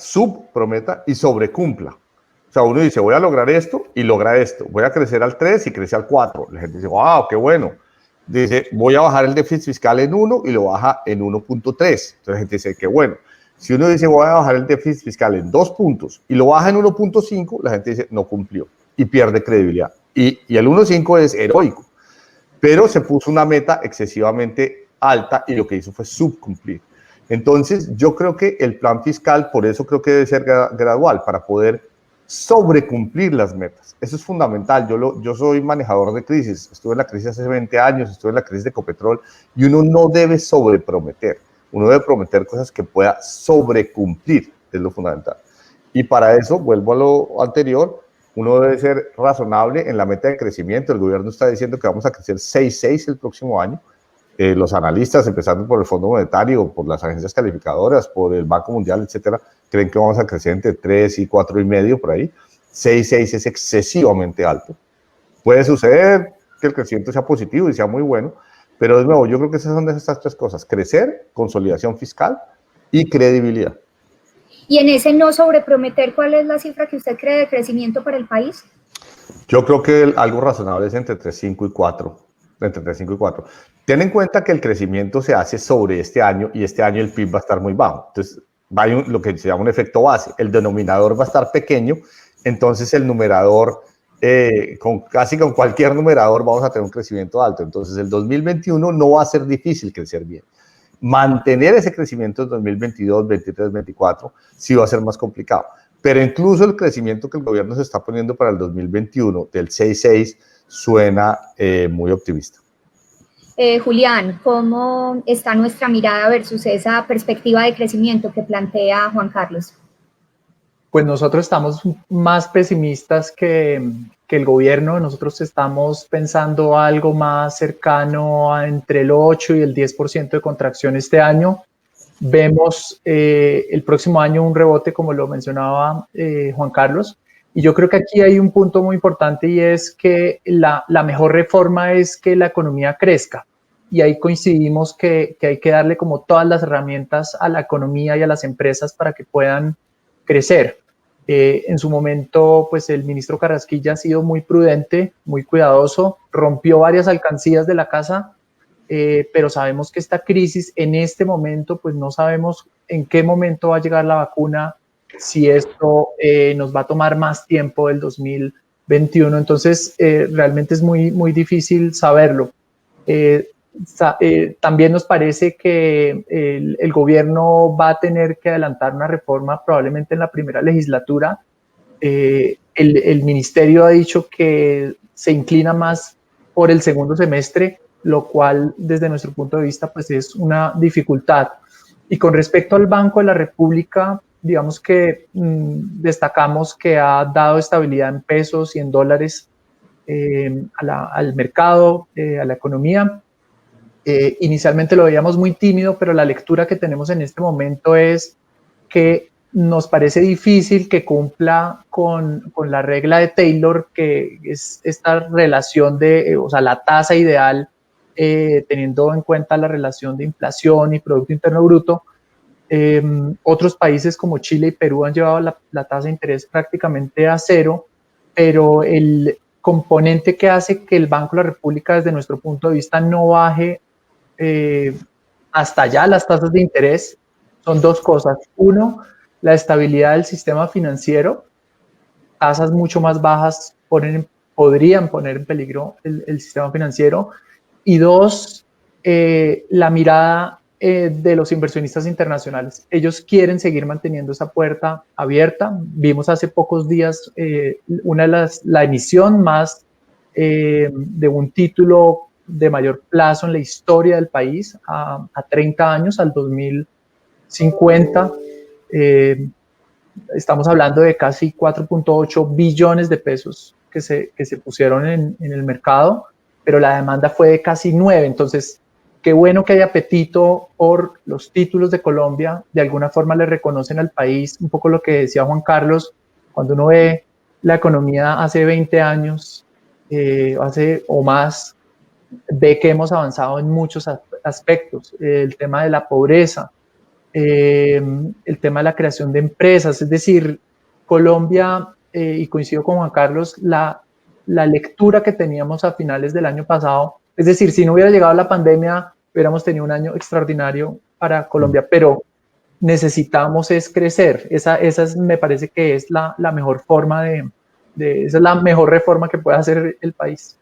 y sobrecumpla. O sea, uno dice, voy a lograr esto y logra esto. Voy a crecer al 3 y crece al 4. La gente dice, wow, qué bueno. Dice, voy a bajar el déficit fiscal en 1 y lo baja en 1.3. Entonces la gente dice, qué bueno. Si uno dice, voy a bajar el déficit fiscal en 2 puntos y lo baja en 1.5, la gente dice, no cumplió y pierde credibilidad. Y el 1.5 es heroico, pero se puso una meta excesivamente alta y lo que hizo fue subcumplir. Entonces, yo creo que el plan fiscal, por eso creo que debe ser gradual, para poder sobrecumplir las metas. Eso es fundamental. Yo soy manejador de crisis. Estuve en la crisis hace 20 años, estuve en la crisis de Ecopetrol y uno no debe sobreprometer. Uno debe prometer cosas que pueda sobrecumplir, es lo fundamental. Y para eso, vuelvo a lo anterior, uno debe ser razonable en la meta de crecimiento. El gobierno está diciendo que vamos a crecer 6.6 el próximo año. Los analistas, empezando por el Fondo Monetario, por las agencias calificadoras, por el Banco Mundial, etcétera, creen que vamos a crecer entre 3 y 4,5 por ahí. 6,6 es excesivamente alto. Puede suceder que el crecimiento sea positivo y sea muy bueno, pero de nuevo, yo creo que esas son estas 3 cosas: crecer, consolidación fiscal y credibilidad. Y en ese no sobreprometer, ¿cuál es la cifra que usted cree de crecimiento para el país? Yo creo que algo razonable es entre 3,5 y 4. Entre 3,5 y 4. Ten en cuenta que el crecimiento se hace sobre este año y este año el PIB va a estar muy bajo. Entonces, va a haber lo que se llama un efecto base. El denominador va a estar pequeño, entonces el numerador, casi con cualquier numerador vamos a tener un crecimiento alto. Entonces, el 2021 no va a ser difícil crecer bien. mantener ese crecimiento en 2022, 2023, 2024 sí va a ser más complicado. Pero incluso el crecimiento que el gobierno se está poniendo para el 2021 del 6,6 suena muy optimista. Julián, ¿cómo está nuestra mirada versus esa perspectiva de crecimiento que plantea Juan Carlos? Pues nosotros estamos más pesimistas que el gobierno. Nosotros estamos pensando algo más cercano a entre el 8 y el 10% de contracción este año. Vemos el próximo año un rebote, como lo mencionaba Juan Carlos. Y yo creo que aquí hay un punto muy importante, y es que la mejor reforma es que la economía crezca. Y ahí coincidimos que hay que darle como todas las herramientas a la economía y a las empresas para que puedan crecer. En su momento, pues el ministro Carrasquilla ha sido muy prudente, muy cuidadoso, rompió varias alcancías de la casa, pero sabemos que esta crisis en este momento, pues no sabemos en qué momento va a llegar la vacuna, si esto nos va a tomar más tiempo del 2021, entonces realmente es muy, muy difícil saberlo. También nos parece que el gobierno va a tener que adelantar una reforma probablemente en la primera legislatura. El ministerio ha dicho que se inclina más por el segundo semestre, lo cual desde nuestro punto de vista pues es una dificultad. Y con respecto al Banco de la República, digamos que destacamos que ha dado estabilidad en pesos y en dólares al mercado, a la economía. Inicialmente lo veíamos muy tímido, pero la lectura que tenemos en este momento es que nos parece difícil que cumpla con la regla de Taylor, que es esta relación de, o sea, la tasa ideal, teniendo en cuenta la relación de inflación y Producto Interno Bruto. Otros países como Chile y Perú han llevado la tasa de interés prácticamente a cero, pero el componente que hace que el Banco de la República, desde nuestro punto de vista, no baje hasta allá las tasas de interés son dos cosas. Uno, la estabilidad del sistema financiero. Tasas mucho más bajas podrían poner en peligro el sistema financiero. Y dos, la mirada de los inversionistas internacionales. Ellos quieren seguir manteniendo esa puerta abierta. Vimos hace pocos días la emisión más de un título de mayor plazo en la historia del país, a 30 años, al 2050. Estamos hablando de casi 4.8 billones de pesos que se pusieron en el mercado, pero la demanda fue de casi 9. Entonces, qué bueno que hay apetito por los títulos de Colombia. De alguna forma le reconocen al país, un poco lo que decía Juan Carlos, cuando uno ve la economía hace 20 años o más, ve que hemos avanzado en muchos aspectos. El tema de la pobreza, el tema de la creación de empresas, es decir, Colombia, y coincido con Juan Carlos, la lectura que teníamos a finales del año pasado, es decir, si no hubiera llegado la pandemia, hubiéramos tenido un año extraordinario para Colombia, pero necesitamos es crecer. Esa me parece que es la mejor forma esa es la mejor reforma que puede hacer el país.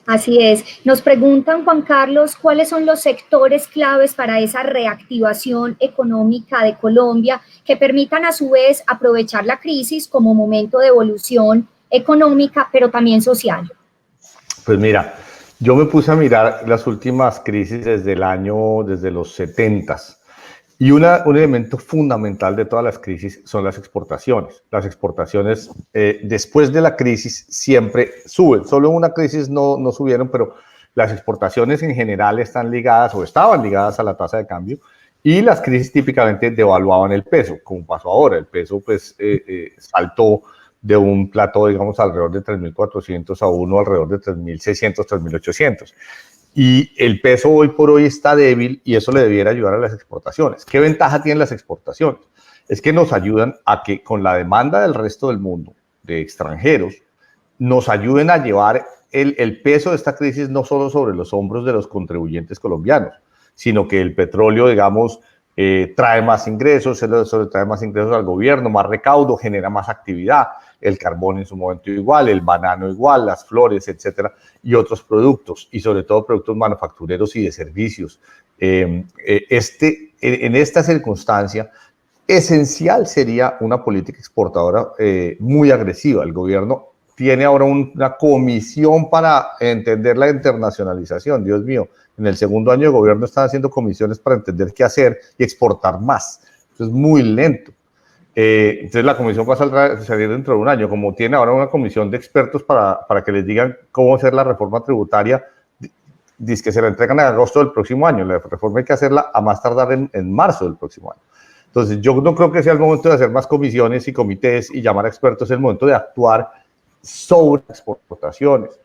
Así es. Nos preguntan, Juan Carlos, ¿cuáles son los sectores claves para esa reactivación económica de Colombia que permitan a su vez aprovechar la crisis como momento de evolución económica, pero también social? Pues mira, yo me puse a mirar las últimas crisis desde los 70s. Y un elemento fundamental de todas las crisis son las exportaciones. Las exportaciones después de la crisis siempre suben. Solo en una crisis no subieron, pero las exportaciones en general están ligadas o estaban ligadas a la tasa de cambio, y las crisis típicamente devaluaban el peso, como pasó ahora. El peso pues saltó de un plató, digamos, alrededor de 3.400 a uno alrededor de 3.600, 3.800. Y el peso hoy por hoy está débil, y eso le debiera ayudar a las exportaciones. ¿Qué ventaja tienen las exportaciones? Es que nos ayudan a que con la demanda del resto del mundo, de extranjeros, nos ayuden a llevar el peso de esta crisis no solo sobre los hombros de los contribuyentes colombianos, sino que el petróleo, digamos, trae más ingresos, eso le trae más ingresos al gobierno, más recaudo, genera más actividad. El carbón en su momento igual, el banano igual, las flores, etcétera, y otros productos, y sobre todo productos manufactureros y de servicios, En esta circunstancia, esencial sería una política exportadora muy agresiva. El gobierno tiene ahora una comisión para entender la internacionalización. Dios mío, en el segundo año de gobierno están haciendo comisiones para entender qué hacer y exportar más. Eso es muy lento. Entonces la comisión va a salir dentro de un año. Como tiene ahora una comisión de expertos para que les digan cómo hacer la reforma tributaria, dice que se la entregan en agosto del próximo año. La reforma hay que hacerla a más tardar en marzo del próximo año. Entonces yo no creo que sea el momento de hacer más comisiones y comités y llamar a expertos, es el momento de actuar sobre exportaciones.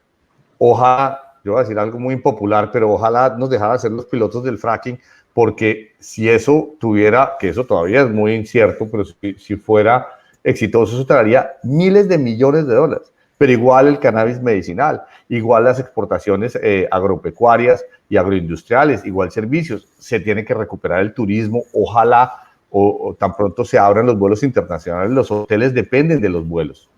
Ojalá, yo voy a decir algo muy impopular, pero ojalá nos dejaran ser los pilotos del fracking, porque si eso tuviera, que eso todavía es muy incierto, pero si fuera exitoso, eso traería miles de millones de dólares. Pero igual el cannabis medicinal, igual las exportaciones agropecuarias y agroindustriales, igual servicios. Se tiene que recuperar el turismo, ojalá, o tan pronto se abran los vuelos internacionales. Los hoteles dependen de los vuelos.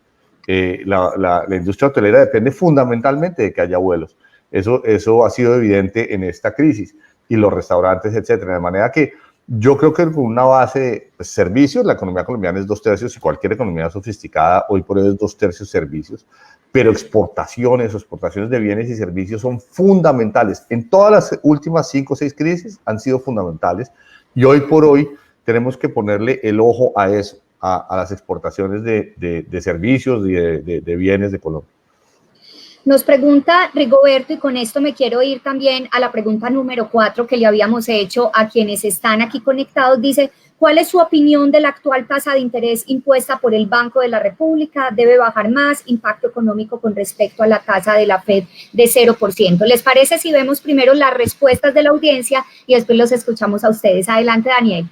La industria hotelera depende fundamentalmente de que haya vuelos. Eso ha sido evidente en esta crisis. Y los restaurantes, etcétera. De manera que yo creo que con una base de servicios, la economía colombiana es 2/3 y cualquier economía sofisticada hoy por hoy es 2/3 servicios, pero exportaciones de bienes y servicios son fundamentales. En todas las últimas 5 o 6 crisis han sido fundamentales y hoy por hoy tenemos que ponerle el ojo a eso, a las exportaciones de servicios y de bienes de Colombia. Nos pregunta Rigoberto, y con esto me quiero ir también a la pregunta número 4 que le habíamos hecho a quienes están aquí conectados. Dice, ¿cuál es su opinión de la actual tasa de interés impuesta por el Banco de la República? ¿Debe bajar más? Impacto económico con respecto a la tasa de la FED de 0%. ¿Les parece si vemos primero las respuestas de la audiencia y después los escuchamos a ustedes? Adelante, Daniel.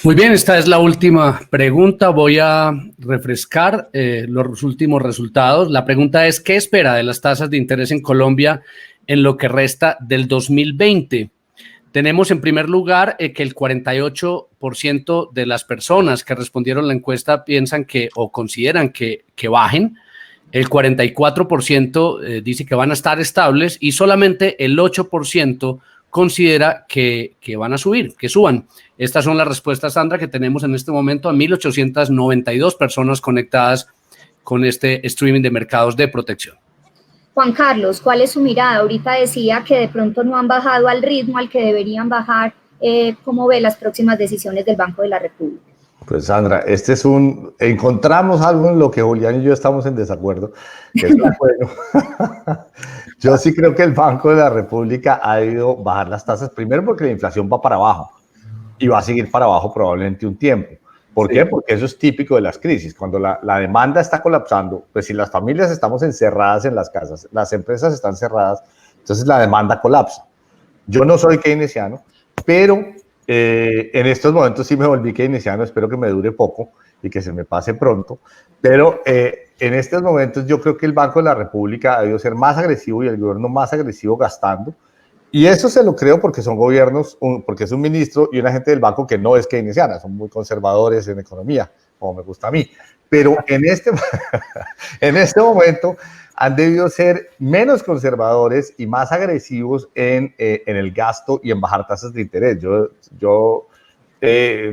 Muy bien, esta es la última pregunta. Voy a refrescar los últimos resultados. La pregunta es, ¿qué espera de las tasas de interés en Colombia en lo que resta del 2020? Tenemos en primer lugar que el 48% de las personas que respondieron la encuesta piensan que o consideran que bajen. El 44% dice que van a estar estables y solamente el 8% considera que van a subir, que suban. Estas son las respuestas, Sandra, que tenemos en este momento a 1.892 personas conectadas con este streaming de mercados de protección. Juan Carlos, ¿cuál es su mirada? Ahorita decía que de pronto no han bajado al ritmo al que deberían bajar. ¿Cómo ve las próximas decisiones del Banco de la República? Pues Sandra, encontramos algo en lo que Julián y yo estamos en desacuerdo, que es bueno. Yo sí creo que el Banco de la República ha debido bajar las tasas, primero porque la inflación va para abajo y va a seguir para abajo probablemente un tiempo. ¿Por qué? Porque eso es típico de las crisis. Cuando la demanda está colapsando, pues si las familias estamos encerradas en las casas, las empresas están cerradas, entonces la demanda colapsa. Yo no soy keynesiano, pero en estos momentos sí me volví keynesiano, espero que me dure poco y que se me pase pronto, pero en estos momentos yo creo que el Banco de la República ha debido ser más agresivo y el gobierno más agresivo gastando, y eso se lo creo porque son gobiernos, porque es un ministro y una gente del banco que no es keynesiana, son muy conservadores en economía, como me gusta a mí, pero en este momento han debido ser menos conservadores y más agresivos en el gasto y en bajar tasas de interés. Yo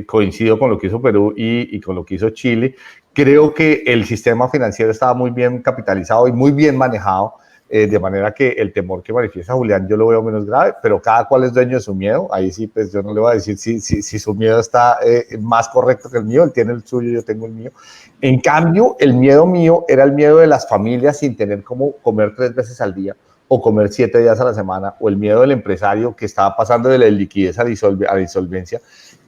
coincido con lo que hizo Perú y con lo que hizo Chile. Creo que el sistema financiero estaba muy bien capitalizado y muy bien manejado, de manera que el temor que manifiesta Julián yo lo veo menos grave, pero cada cual es dueño de su miedo. Ahí sí, pues yo no le voy a decir si su miedo está más correcto que el mío. Él tiene el suyo, yo tengo el mío. En cambio, el miedo mío era el miedo de las familias sin tener cómo comer 3 veces al día o comer 7 días a la semana, o el miedo del empresario que estaba pasando de la liquidez a la insolvencia,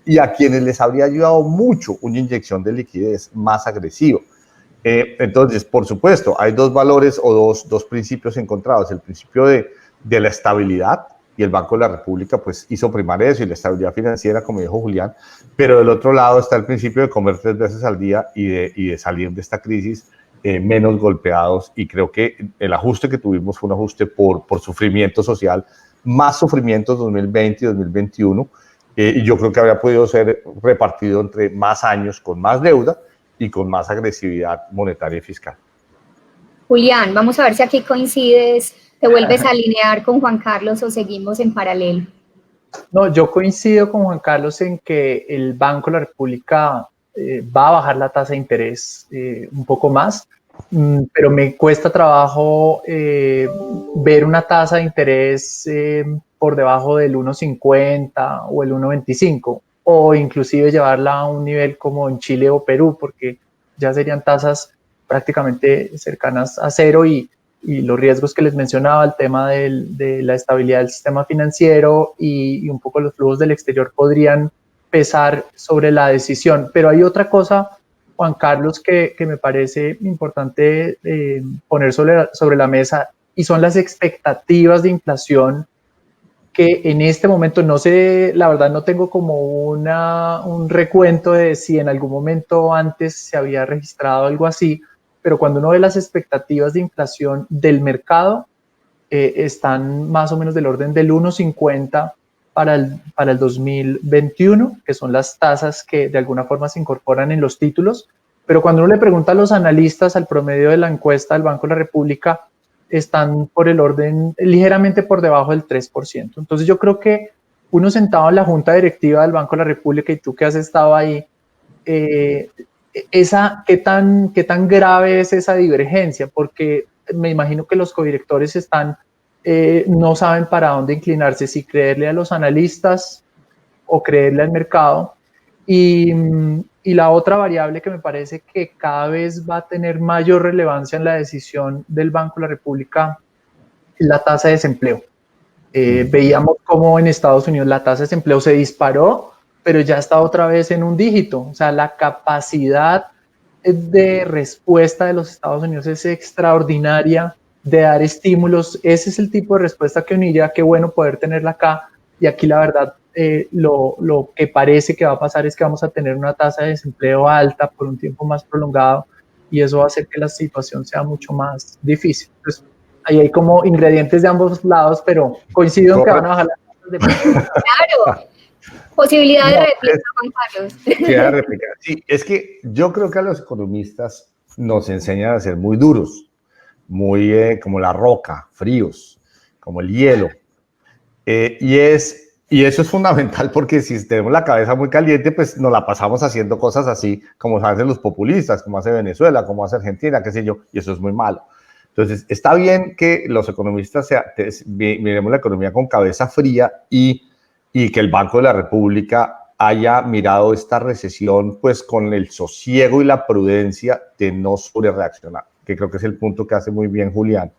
y a quienes les habría ayudado mucho una inyección de liquidez más agresiva. Entonces, por supuesto, hay 2 valores o dos principios encontrados. El principio de la estabilidad, y el Banco de la República pues hizo primar eso, y la estabilidad financiera, como dijo Julián, pero del otro lado está el principio de comer 3 veces al día y de salir de esta crisis menos golpeados, y creo que el ajuste que tuvimos fue un ajuste por sufrimiento social, más sufrimiento en 2020 y 2021, y yo creo que habría podido ser repartido entre más años con más deuda y con más agresividad monetaria y fiscal. Julián, vamos a ver si aquí coincides ¿Te vuelves a alinear con Juan Carlos o seguimos en paralelo? No, yo coincido con Juan Carlos en que el Banco de la República va a bajar la tasa de interés un poco más, pero me cuesta trabajo ver una tasa de interés por debajo del 1,50 o el 1,25, o inclusive llevarla a un nivel como en Chile o Perú, porque ya serían tasas prácticamente cercanas a cero y los riesgos que les mencionaba, el tema de la estabilidad del sistema financiero y un poco los flujos del exterior podrían pesar sobre la decisión. Pero hay otra cosa, Juan Carlos, que me parece importante poner sobre la mesa, y son las expectativas de inflación, que en este momento no sé, la verdad no tengo como un recuento de si en algún momento antes se había registrado algo así, pero cuando uno ve las expectativas de inflación del mercado, están más o menos del orden del 1,50 para el 2021, que son las tasas que de alguna forma se incorporan en los títulos, pero cuando uno le pregunta a los analistas, al promedio de la encuesta del Banco de la República, están por el orden ligeramente por debajo del 3%. Entonces yo creo que uno sentado en la junta directiva del Banco de la República, y tú que has estado ahí, ¿qué tan grave es esa divergencia? Porque me imagino que los codirectores no saben para dónde inclinarse, si creerle a los analistas o creerle al mercado. Y la otra variable que me parece que cada vez va a tener mayor relevancia en la decisión del Banco de la República es la tasa de desempleo. Veíamos cómo en Estados Unidos la tasa de desempleo se disparó, pero ya está otra vez en un dígito. O sea, la capacidad de respuesta de los Estados Unidos es extraordinaria, de dar estímulos. Ese es el tipo de respuesta que uno diría, qué bueno poder tenerla acá. Y aquí la verdad, lo que parece que va a pasar es que vamos a tener una tasa de desempleo alta por un tiempo más prolongado, y eso va a hacer que la situación sea mucho más difícil. Entonces, ahí hay como ingredientes de ambos lados, pero coincido en que van a bajar las tasas de precios. Claro. Posibilidad de réplica, Juan Carlos. Queda réplica. Sí, es que yo creo que a los economistas nos enseñan a ser muy duros, muy como la roca, fríos, como el hielo. Y eso es fundamental, porque si tenemos la cabeza muy caliente, pues nos la pasamos haciendo cosas así, como hacen los populistas, como hace Venezuela, como hace Argentina, qué sé yo, y eso es muy malo. Entonces, está bien que los economistas miremos la economía con cabeza fría y que el Banco de la República haya mirado esta recesión pues con el sosiego y la prudencia de no sobrereaccionar, que creo que es el punto que hace muy bien Julián.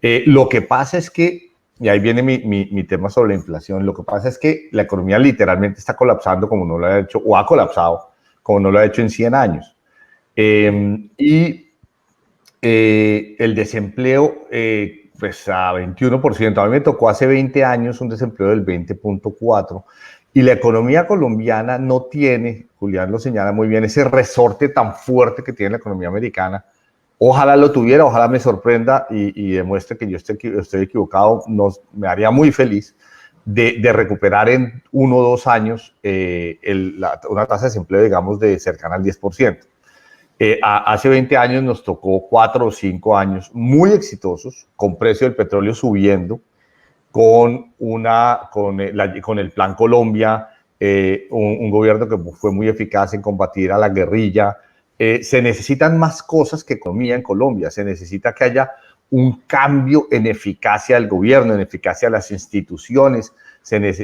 Lo que pasa es que, y ahí viene mi tema sobre la inflación, lo que pasa es que la economía literalmente está colapsando como no lo ha hecho, o ha colapsado como no lo ha hecho en 100 años. El desempleo, pues a 21%, a mí me tocó hace 20 años un desempleo del 20.4%, y la economía colombiana no tiene, Julián lo señala muy bien, ese resorte tan fuerte que tiene la economía americana. Ojalá lo tuviera, ojalá me sorprenda y demuestre que yo estoy equivocado. Me haría muy feliz de recuperar en 1 o 2 años una tasa de desempleo, digamos, de cercana al 10%. Hace 20 años nos tocó 4 o 5 años muy exitosos, con precio del petróleo subiendo, con el Plan Colombia, un gobierno que fue muy eficaz en combatir a la guerrilla. Se necesitan más cosas que economía en Colombia. Se necesita que haya un cambio en eficacia del gobierno, en eficacia de las instituciones,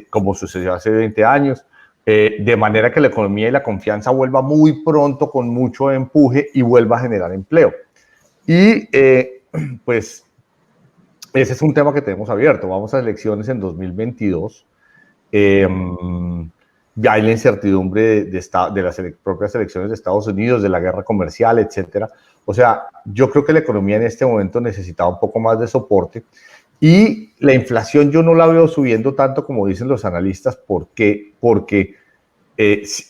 como sucedió hace 20 años. De manera que la economía y la confianza vuelva muy pronto con mucho empuje y vuelva a generar empleo. Y pues ese es un tema que tenemos abierto. Vamos a elecciones en 2022. Ya hay la incertidumbre de las propias elecciones de Estados Unidos, de la guerra comercial, etcétera. O sea, yo creo que la economía en este momento necesitaba un poco más de soporte. Y la inflación yo no la veo subiendo tanto como dicen los analistas. ¿Por qué? Porque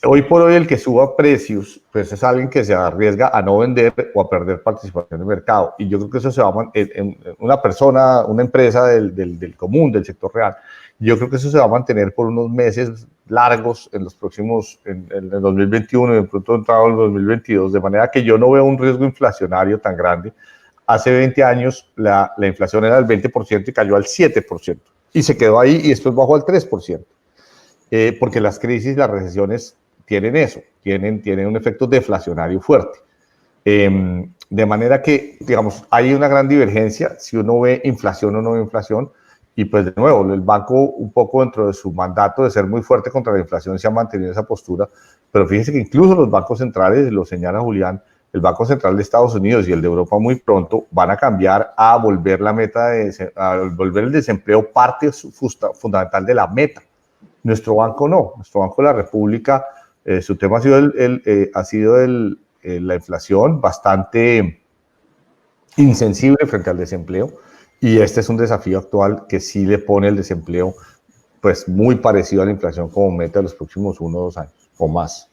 hoy por hoy el que suba precios, pues es alguien que se arriesga a no vender o a perder participación de mercado. Y yo creo que eso se va a una empresa del común, del sector real. Yo creo que eso se va a mantener por unos meses largos en los próximos, en el 2021 y de pronto entrado en el 2022, de manera que yo no veo un riesgo inflacionario tan grande. hace 20 años la inflación era del 20% y cayó al 7%. Y se quedó ahí y después bajó al 3%. Porque las crisis, las recesiones tienen eso, tienen un efecto deflacionario fuerte. De manera que, digamos, hay una gran divergencia si uno ve inflación o no ve inflación. Y pues de nuevo, el banco un poco dentro de su mandato de ser muy fuerte contra la inflación se ha mantenido esa postura, pero fíjense que incluso los bancos centrales, lo señala Julián, el Banco Central de Estados Unidos y el de Europa muy pronto van a cambiar a volver a volver el desempleo parte fundamental de la meta. Nuestro banco no, nuestro Banco de la República, su tema ha sido la inflación, bastante insensible frente al desempleo. Y este es un desafío actual que sí le pone el desempleo pues muy parecido a la inflación como meta de los próximos 1 o 2 años o más.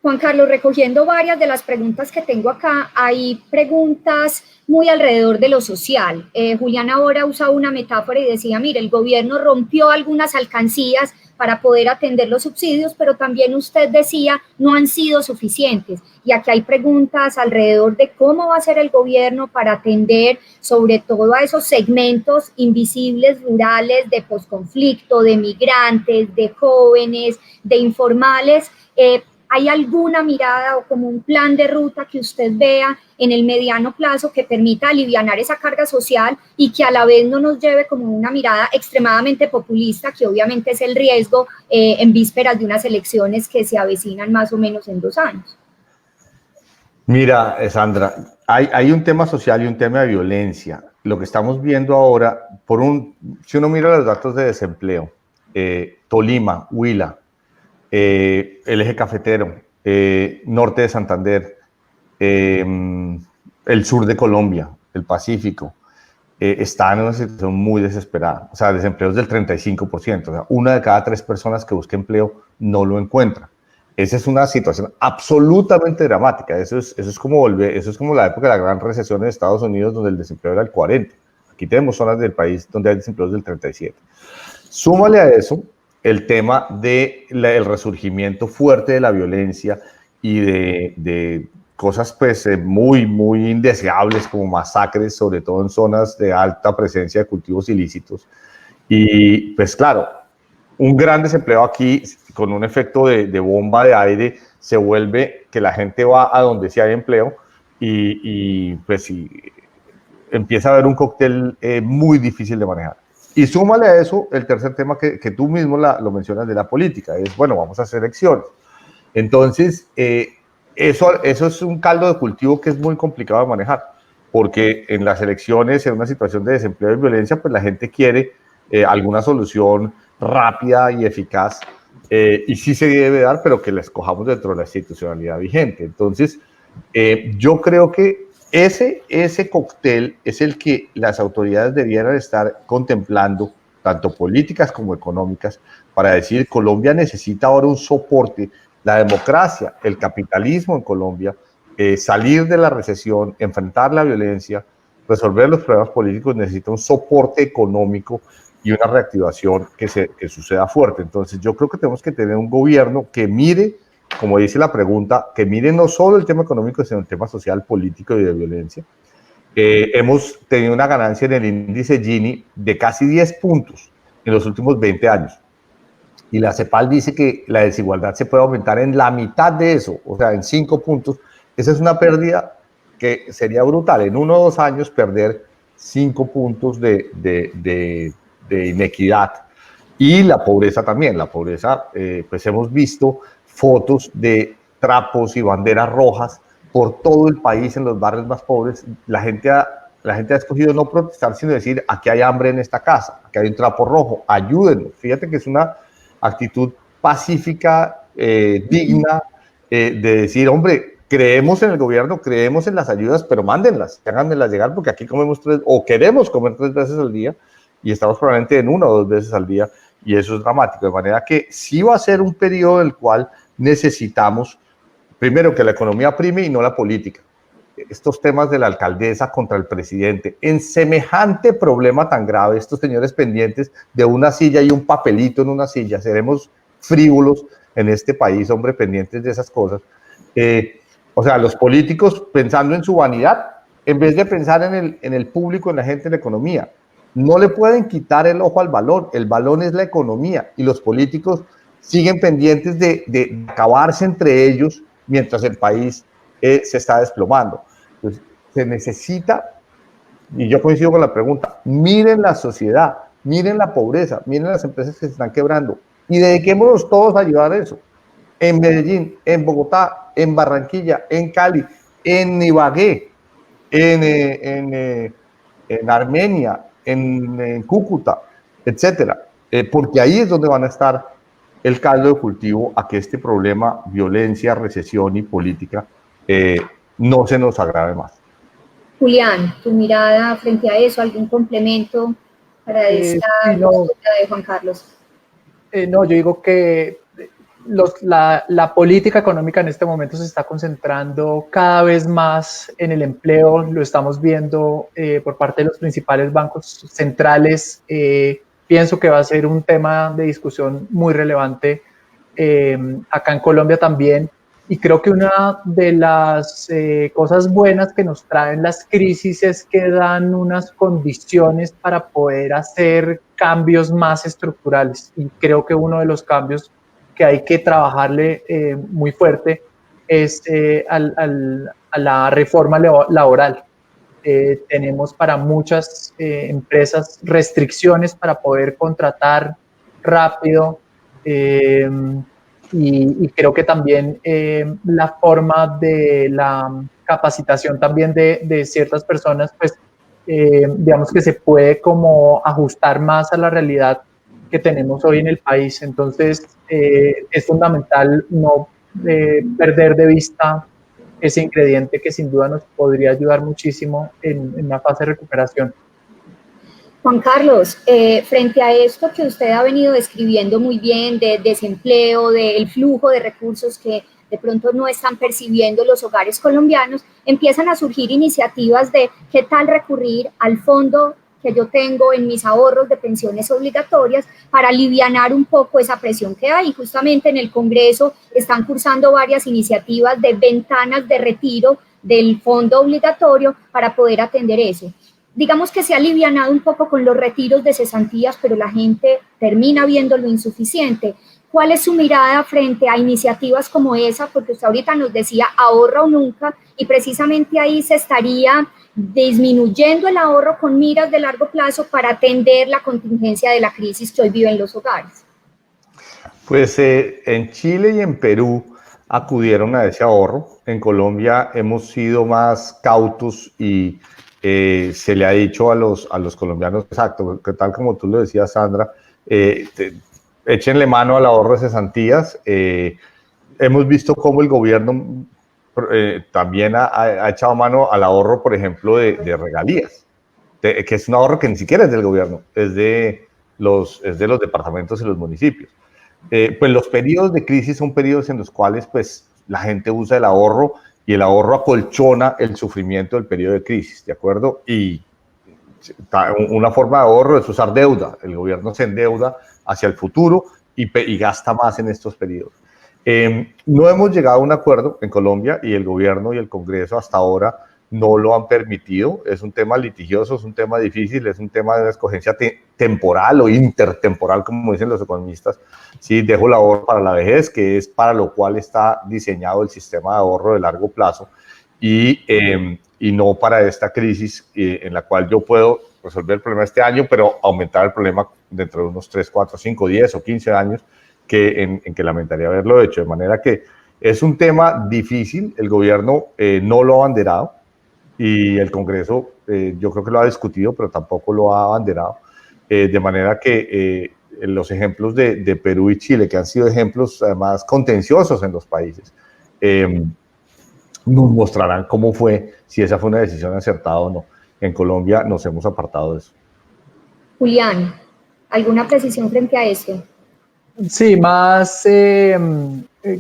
Juan Carlos, recogiendo varias de las preguntas que tengo acá, hay preguntas muy alrededor de lo social. Julián ahora usaba una metáfora y decía, mire, el gobierno rompió algunas alcancías para poder atender los subsidios, pero también usted decía, no han sido suficientes. Y aquí hay preguntas alrededor de cómo va a ser el gobierno para atender sobre todo a esos segmentos invisibles rurales de posconflicto, de migrantes, de jóvenes, de informales. ¿Hay alguna mirada o como un plan de ruta que usted vea en el mediano plazo que permita alivianar esa carga social y que a la vez no nos lleve como una mirada extremadamente populista, que obviamente es el riesgo en vísperas de unas elecciones que se avecinan más o menos en 2 años? Mira, Sandra, hay un tema social y un tema de violencia. Lo que estamos viendo ahora, si uno mira los datos de desempleo, Tolima, Huila, el eje cafetero, norte de Santander, el sur de Colombia, el Pacífico, están en una situación muy desesperada. O sea, desempleos del 35%. O sea, 1 de cada 3 personas que busca empleo no lo encuentra. Esa es una situación absolutamente dramática. Eso es como la época de la gran recesión en Estados Unidos, donde el desempleo era el 40%. Aquí tenemos zonas del país donde hay desempleos del 37%. Súmale a eso el tema del resurgimiento fuerte de la violencia y de cosas pues muy, muy indeseables como masacres, sobre todo en zonas de alta presencia de cultivos ilícitos. Y pues claro, un gran desempleo aquí con un efecto de bomba de aire se vuelve que la gente va a donde sí hay empleo y pues empieza a haber un cóctel muy difícil de manejar. Y súmale a eso el tercer tema que tú mismo lo mencionas de la política, es, bueno, vamos a hacer elecciones. Entonces, eso es un caldo de cultivo que es muy complicado de manejar, porque en las elecciones, en una situación de desempleo y violencia, pues la gente quiere alguna solución rápida y eficaz, y sí se debe dar, pero que la escojamos dentro de la institucionalidad vigente. Entonces, yo creo que ese cóctel es el que las autoridades debieran estar contemplando, tanto políticas como económicas, para decir Colombia necesita ahora un soporte, la democracia, el capitalismo en Colombia, salir de la recesión, enfrentar la violencia, resolver los problemas políticos, necesita un soporte económico y una reactivación que suceda fuerte. Entonces yo creo que tenemos que tener un gobierno que mire, como dice la pregunta, que mire no solo el tema económico, sino el tema social, político y de violencia. Hemos tenido una ganancia en el índice Gini de casi 10 puntos en los últimos 20 años. Y la CEPAL dice que la desigualdad se puede aumentar en la mitad de eso, o sea, en 5 puntos. Esa es una pérdida que sería brutal. En 1 o 2 años perder 5 puntos de inequidad. Y la pobreza también. La pobreza, pues hemos visto fotos de trapos y banderas rojas por todo el país en los barrios más pobres. La gente ha escogido no protestar, sino decir, aquí hay hambre en esta casa, aquí hay un trapo rojo, ayúdenos. Fíjate que es una actitud pacífica, digna, de decir, hombre, creemos en el gobierno, creemos en las ayudas, pero mándenlas, háganmelas llegar, porque aquí comemos 3, o queremos comer 3 veces al día, y estamos probablemente en 1 o 2 veces al día, y eso es dramático. De manera que sí va a ser un periodo en el cual necesitamos, primero, que la economía prime y no la política. Estos temas de la alcaldesa contra el presidente, en semejante problema tan grave, estos señores pendientes de una silla y un papelito en una silla, seremos frívolos en este país, hombre, pendientes de esas cosas. O sea, los políticos pensando en su vanidad en vez de pensar en el público, en la gente, en la economía. No le pueden quitar el ojo al balón. El balón es la economía y los políticos siguen pendientes de acabarse entre ellos mientras el país se está desplomando. Entonces, se necesita, y yo coincido con la pregunta, miren la sociedad, miren la pobreza, miren las empresas que se están quebrando y dediquémonos todos a ayudar a eso. En Medellín, en Bogotá, en Barranquilla, en Cali, en Ibagué, en Armenia, en Cúcuta, etcétera, porque ahí es donde van a estar el caldo de cultivo a que este problema, violencia, recesión y política, no se nos agrave más. Julián, tu mirada frente a eso, algún complemento para esta postura de Juan Carlos. No, yo digo que la política económica en este momento se está concentrando cada vez más en el empleo. Lo estamos viendo por parte de los principales bancos centrales. Pienso que va a ser un tema de discusión muy relevante acá en Colombia también. Y creo que una de las cosas buenas que nos traen las crisis es que dan unas condiciones para poder hacer cambios más estructurales. Y creo que uno de los cambios que hay que trabajarle muy fuerte es a la reforma laboral. Tenemos para muchas empresas restricciones para poder contratar rápido, y creo que también la forma de la capacitación también de ciertas personas, pues digamos que se puede como ajustar más a la realidad que tenemos hoy en el país. Entonces es fundamental no perder de vista ese ingrediente que sin duda nos podría ayudar muchísimo en la fase de recuperación. Juan Carlos, frente a esto que usted ha venido describiendo muy bien, de desempleo, del flujo de recursos que de pronto no están percibiendo los hogares colombianos, empiezan a surgir iniciativas de qué tal recurrir al fondo que yo tengo en mis ahorros de pensiones obligatorias para alivianar un poco esa presión que hay. Justamente en el Congreso están cursando varias iniciativas de ventanas de retiro del fondo obligatorio para poder atender eso. Digamos que se ha alivianado un poco con los retiros de cesantías, pero la gente termina viendo lo insuficiente. ¿Cuál es su mirada frente a iniciativas como esa? Porque usted ahorita nos decía ahorra o nunca, y precisamente ahí se estaría disminuyendo el ahorro con miras de largo plazo para atender la contingencia de la crisis que hoy viven los hogares. Pues en Chile y en Perú acudieron a ese ahorro. En Colombia hemos sido más cautos y se le ha dicho a los colombianos, exacto, que tal como tú lo decías, Sandra, échenle mano al ahorro de cesantías. Hemos visto cómo el gobierno también ha echado mano al ahorro, por ejemplo, de regalías, que es un ahorro que ni siquiera es del gobierno, es de los departamentos y los municipios. Pues los periodos de crisis son periodos en los cuales pues, la gente usa el ahorro y el ahorro acolchona el sufrimiento del periodo de crisis, ¿de acuerdo? Y una forma de ahorro es usar deuda. El gobierno se endeuda hacia el futuro y gasta más en estos periodos. No hemos llegado a un acuerdo en Colombia y el gobierno y el Congreso hasta ahora no lo han permitido. Es un tema litigioso, es un tema difícil, es un tema de una escogencia temporal o intertemporal, como dicen los economistas. Sí, dejo el ahorro para la vejez, que es para lo cual está diseñado el sistema de ahorro de largo plazo, y no para esta crisis en la cual yo puedo resolver el problema este año, pero aumentar el problema dentro de unos 3, 4, 5, 10 o 15 años, en que lamentaría haberlo hecho. De manera que es un tema difícil, el gobierno no lo ha abanderado y el Congreso yo creo que lo ha discutido, pero tampoco lo ha abanderado. De manera que los ejemplos de Perú y Chile, que han sido ejemplos además contenciosos en los países, nos mostrarán cómo fue, si esa fue una decisión acertada o no. En Colombia nos hemos apartado de eso. Julián, ¿alguna precisión frente a esto? Sí, más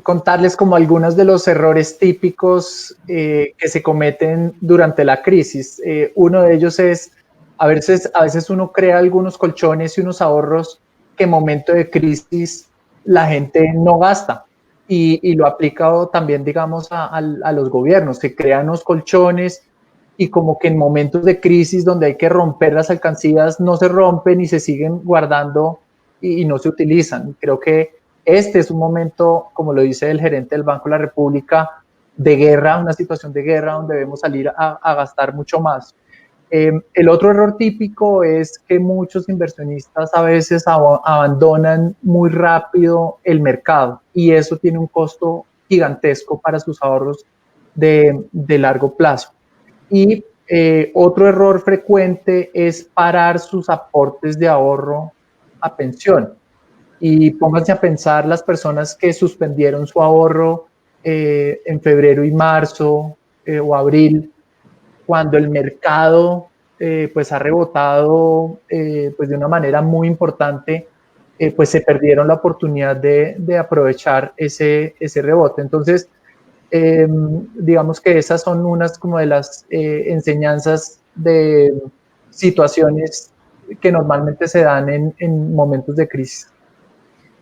contarles como algunos de los errores típicos que se cometen durante la crisis. Uno de ellos es, a veces uno crea algunos colchones y unos ahorros que en momento de crisis la gente no gasta. Y lo aplica también, digamos, a los gobiernos. Se crean unos colchones y como que en momentos de crisis donde hay que romper las alcancías no se rompen y se siguen guardando y no se utilizan. Creo que este es un momento, como lo dice el gerente del Banco de la República, de guerra, una situación de guerra donde debemos salir a gastar mucho más. El otro error típico es que muchos inversionistas a veces abandonan muy rápido el mercado y eso tiene un costo gigantesco para sus ahorros de largo plazo. Y otro error frecuente es parar sus aportes de ahorro a pensión. Y pónganse a pensar las personas que suspendieron su ahorro en febrero y marzo o abril, cuando el mercado pues ha rebotado pues de una manera muy importante, pues se perdieron la oportunidad de aprovechar ese rebote. Entonces, digamos que esas son unas como de las enseñanzas de situaciones que normalmente se dan en momentos de crisis.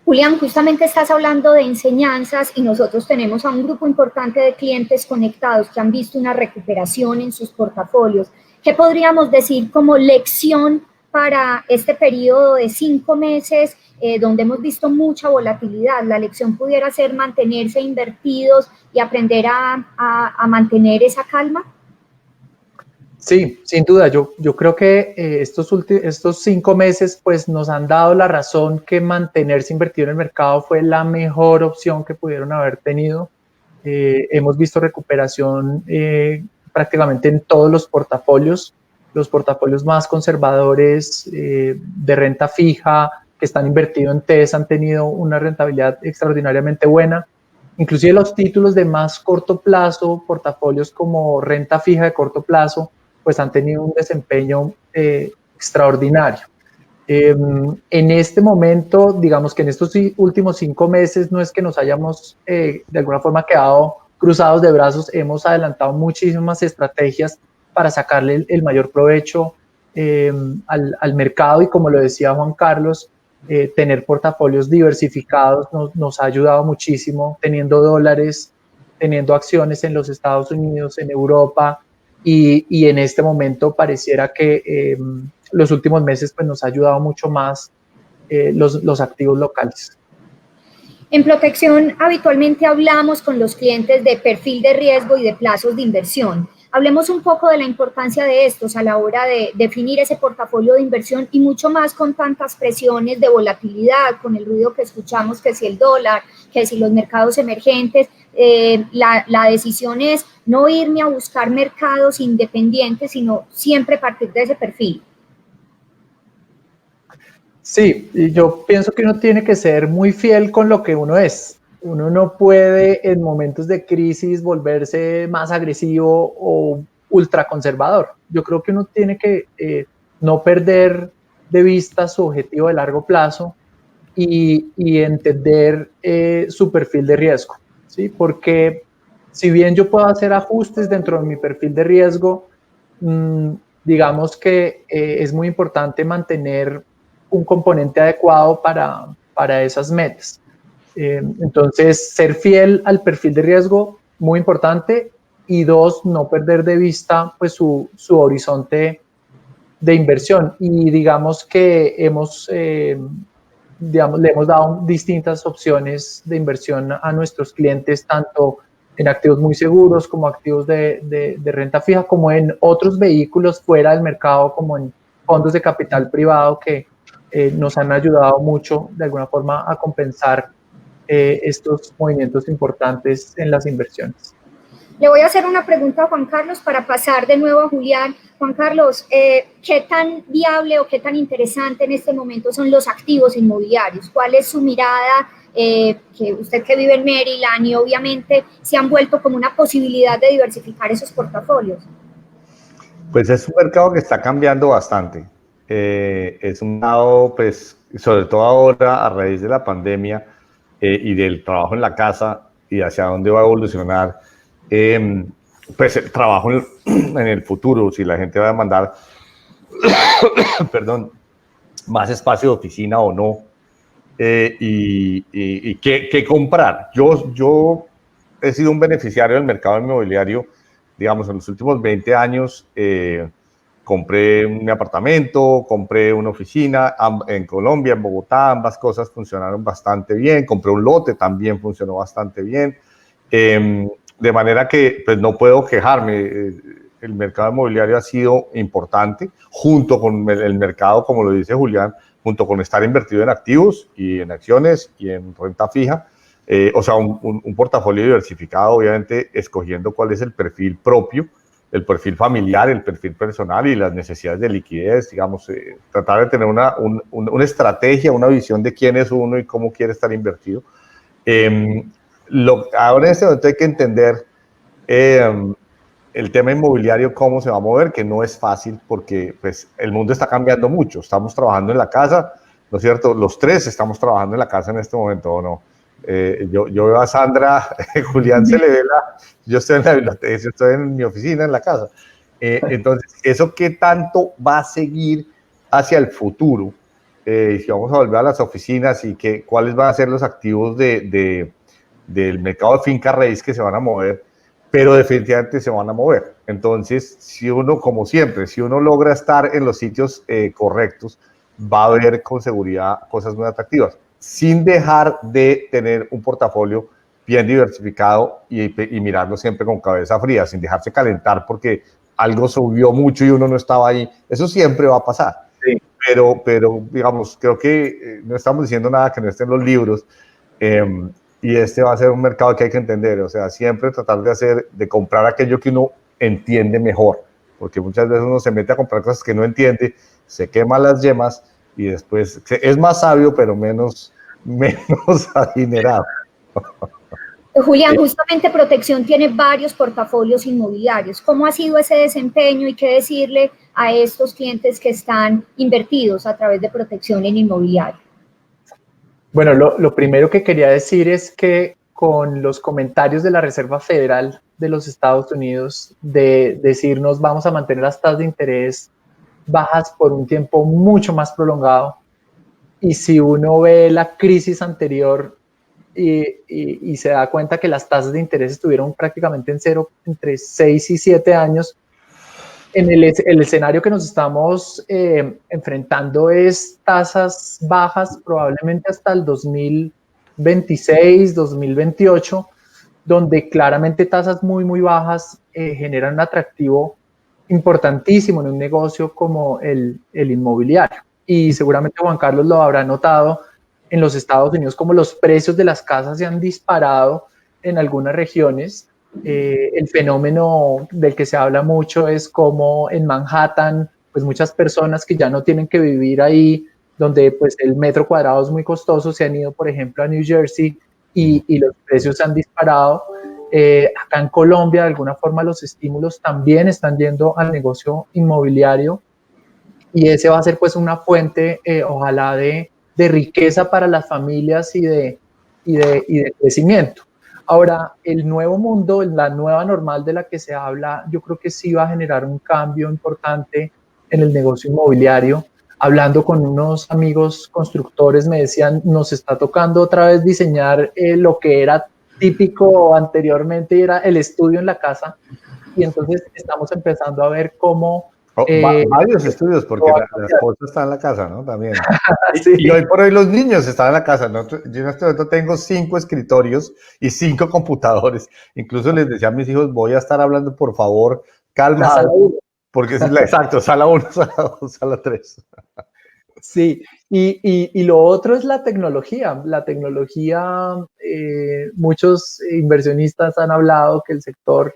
Julián, justamente estás hablando de enseñanzas y nosotros tenemos a un grupo importante de clientes conectados que han visto una recuperación en sus portafolios. ¿Qué podríamos decir como lección para este periodo de 5 meses donde hemos visto mucha volatilidad? La lección pudiera ser mantenerse invertidos y aprender a mantener esa calma. Sí, sin duda. Yo creo que estos 5 meses pues, nos han dado la razón que mantenerse invertido en el mercado fue la mejor opción que pudieron haber tenido. Hemos visto recuperación prácticamente en todos los portafolios más conservadores de renta fija que están invertidos en TES han tenido una rentabilidad extraordinariamente buena. Inclusive los títulos de más corto plazo, portafolios como renta fija de corto plazo, pues han tenido un desempeño extraordinario. En este momento, digamos que en estos últimos 5 meses no es que nos hayamos de alguna forma quedado cruzados de brazos, hemos adelantado muchísimas estrategias para sacarle el mayor provecho al mercado y como lo decía Juan Carlos, tener portafolios diversificados nos ha ayudado muchísimo, teniendo dólares, teniendo acciones en los Estados Unidos, en Europa, y en este momento pareciera que los últimos meses pues, nos ha ayudado mucho más los activos locales. En Protección habitualmente hablamos con los clientes de perfil de riesgo y de plazos de inversión. Hablemos un poco de la importancia de estos a la hora de definir ese portafolio de inversión y mucho más con tantas presiones de volatilidad, con el ruido que escuchamos, que si el dólar, que si los mercados emergentes. La decisión es no irme a buscar mercados independientes, sino siempre partir de ese perfil. Sí, y yo pienso que uno tiene que ser muy fiel con lo que uno es. Uno no puede en momentos de crisis volverse más agresivo o ultraconservador. Yo creo que uno tiene que no perder de vista su objetivo de largo plazo y entender su perfil de riesgo, ¿sí? Porque si bien yo puedo hacer ajustes dentro de mi perfil de riesgo, digamos que es muy importante mantener un componente adecuado para esas metas. Entonces, ser fiel al perfil de riesgo, muy importante, y 2, no perder de vista pues, su horizonte de inversión. Y digamos que le hemos dado distintas opciones de inversión a nuestros clientes, tanto en activos muy seguros como activos de renta fija, como en otros vehículos fuera del mercado, como en fondos de capital privado que nos han ayudado mucho de alguna forma a compensar estos movimientos importantes en las inversiones. Le voy a hacer una pregunta a Juan Carlos para pasar de nuevo a Julián. Juan Carlos, ¿qué tan viable o qué tan interesante en este momento son los activos inmobiliarios? ¿Cuál es su mirada? Que usted que vive en Maryland y obviamente se han vuelto como una posibilidad de diversificar esos portafolios. Pues es un mercado que está cambiando bastante. Es un lado, pues, sobre todo ahora a raíz de la pandemia y del trabajo en la casa y hacia dónde va a evolucionar, pues el trabajo en el futuro, si la gente va a demandar, perdón, más espacio de oficina o no, y qué comprar. Yo he sido un beneficiario del mercado inmobiliario digamos, en los últimos 20 años compré un apartamento, compré una oficina en Colombia, en Bogotá, ambas cosas funcionaron bastante bien, compré un lote, también funcionó bastante bien, de manera que pues no puedo quejarme. El mercado inmobiliario ha sido importante, junto con el mercado, como lo dice Julián, junto con estar invertido en activos y en acciones y en renta fija, o sea, un portafolio diversificado, obviamente escogiendo cuál es el perfil propio, el perfil familiar, el perfil personal y las necesidades de liquidez, digamos, tratar de tener una estrategia, una visión de quién es uno y cómo quiere estar invertido. Ahora en este momento hay que entender el tema inmobiliario, cómo se va a mover, que no es fácil porque pues, el mundo está cambiando mucho. Estamos trabajando en la casa, ¿no es cierto? Los tres estamos trabajando en la casa en este momento, ¿o no? Yo veo a Sandra, Julián se le ve yo estoy en la biblioteca, yo estoy en mi oficina, en la casa. Entonces, ¿eso qué tanto va a seguir hacia el futuro? Si vamos a volver a las oficinas y cuáles van a ser los activos del mercado de finca raíz que se van a mover, pero definitivamente se van a mover. Entonces, si uno, como siempre, si uno logra estar en los sitios correctos, va a haber con seguridad cosas muy atractivas, sin dejar de tener un portafolio bien diversificado y mirarlo siempre con cabeza fría, sin dejarse calentar porque algo subió mucho y uno no estaba ahí. Eso siempre va a pasar. Sí. Pero digamos, creo que no estamos diciendo nada que no esté en los libros, y este va a ser un mercado que hay que entender, o sea, siempre tratar de comprar aquello que uno entiende mejor, porque muchas veces uno se mete a comprar cosas que no entiende, se quema las yemas y después es más sabio, pero menos adinerado. Julián, justamente Protección tiene varios portafolios inmobiliarios. ¿Cómo ha sido ese desempeño y qué decirle a estos clientes que están invertidos a través de Protección en inmobiliario? Bueno, lo primero que quería decir es que con los comentarios de la Reserva Federal de los Estados Unidos de decirnos vamos a mantener las tasas de interés bajas por un tiempo mucho más prolongado, y si uno ve la crisis anterior y se da cuenta que las tasas de interés estuvieron prácticamente en cero entre 6 y 7 años, en el escenario que nos estamos enfrentando es tasas bajas probablemente hasta el 2026, 2028, donde claramente tasas muy, muy bajas generan un atractivo importantísimo en un negocio como el inmobiliario. Y seguramente Juan Carlos lo habrá notado en los Estados Unidos, como los precios de las casas se han disparado en algunas regiones. El fenómeno del que se habla mucho es como en Manhattan, pues muchas personas que ya no tienen que vivir ahí, donde pues el metro cuadrado es muy costoso, se han ido, por ejemplo, a New Jersey y los precios se han disparado. Acá en Colombia, de alguna forma, los estímulos también están yendo al negocio inmobiliario y ese va a ser pues una fuente, ojalá, de riqueza para las familias y de crecimiento. Ahora, el nuevo mundo, la nueva normal de la que se habla, yo creo que sí va a generar un cambio importante en el negocio inmobiliario. Hablando con unos amigos constructores, me decían, nos está tocando otra vez diseñar lo que era típico anteriormente, era el estudio en la casa, y entonces estamos empezando a ver cómo... varios estudios, porque la esposa está en la casa, ¿no? También. Sí. Y hoy por hoy los niños están en la casa, ¿no? Yo en este momento tengo 5 escritorios y 5 computadores. Incluso les decía a mis hijos, voy a estar hablando, por favor, calmado, porque es exacto, sala 1, sala 2, sala 3. Sí, y lo otro es la tecnología. La tecnología, muchos inversionistas han hablado que el sector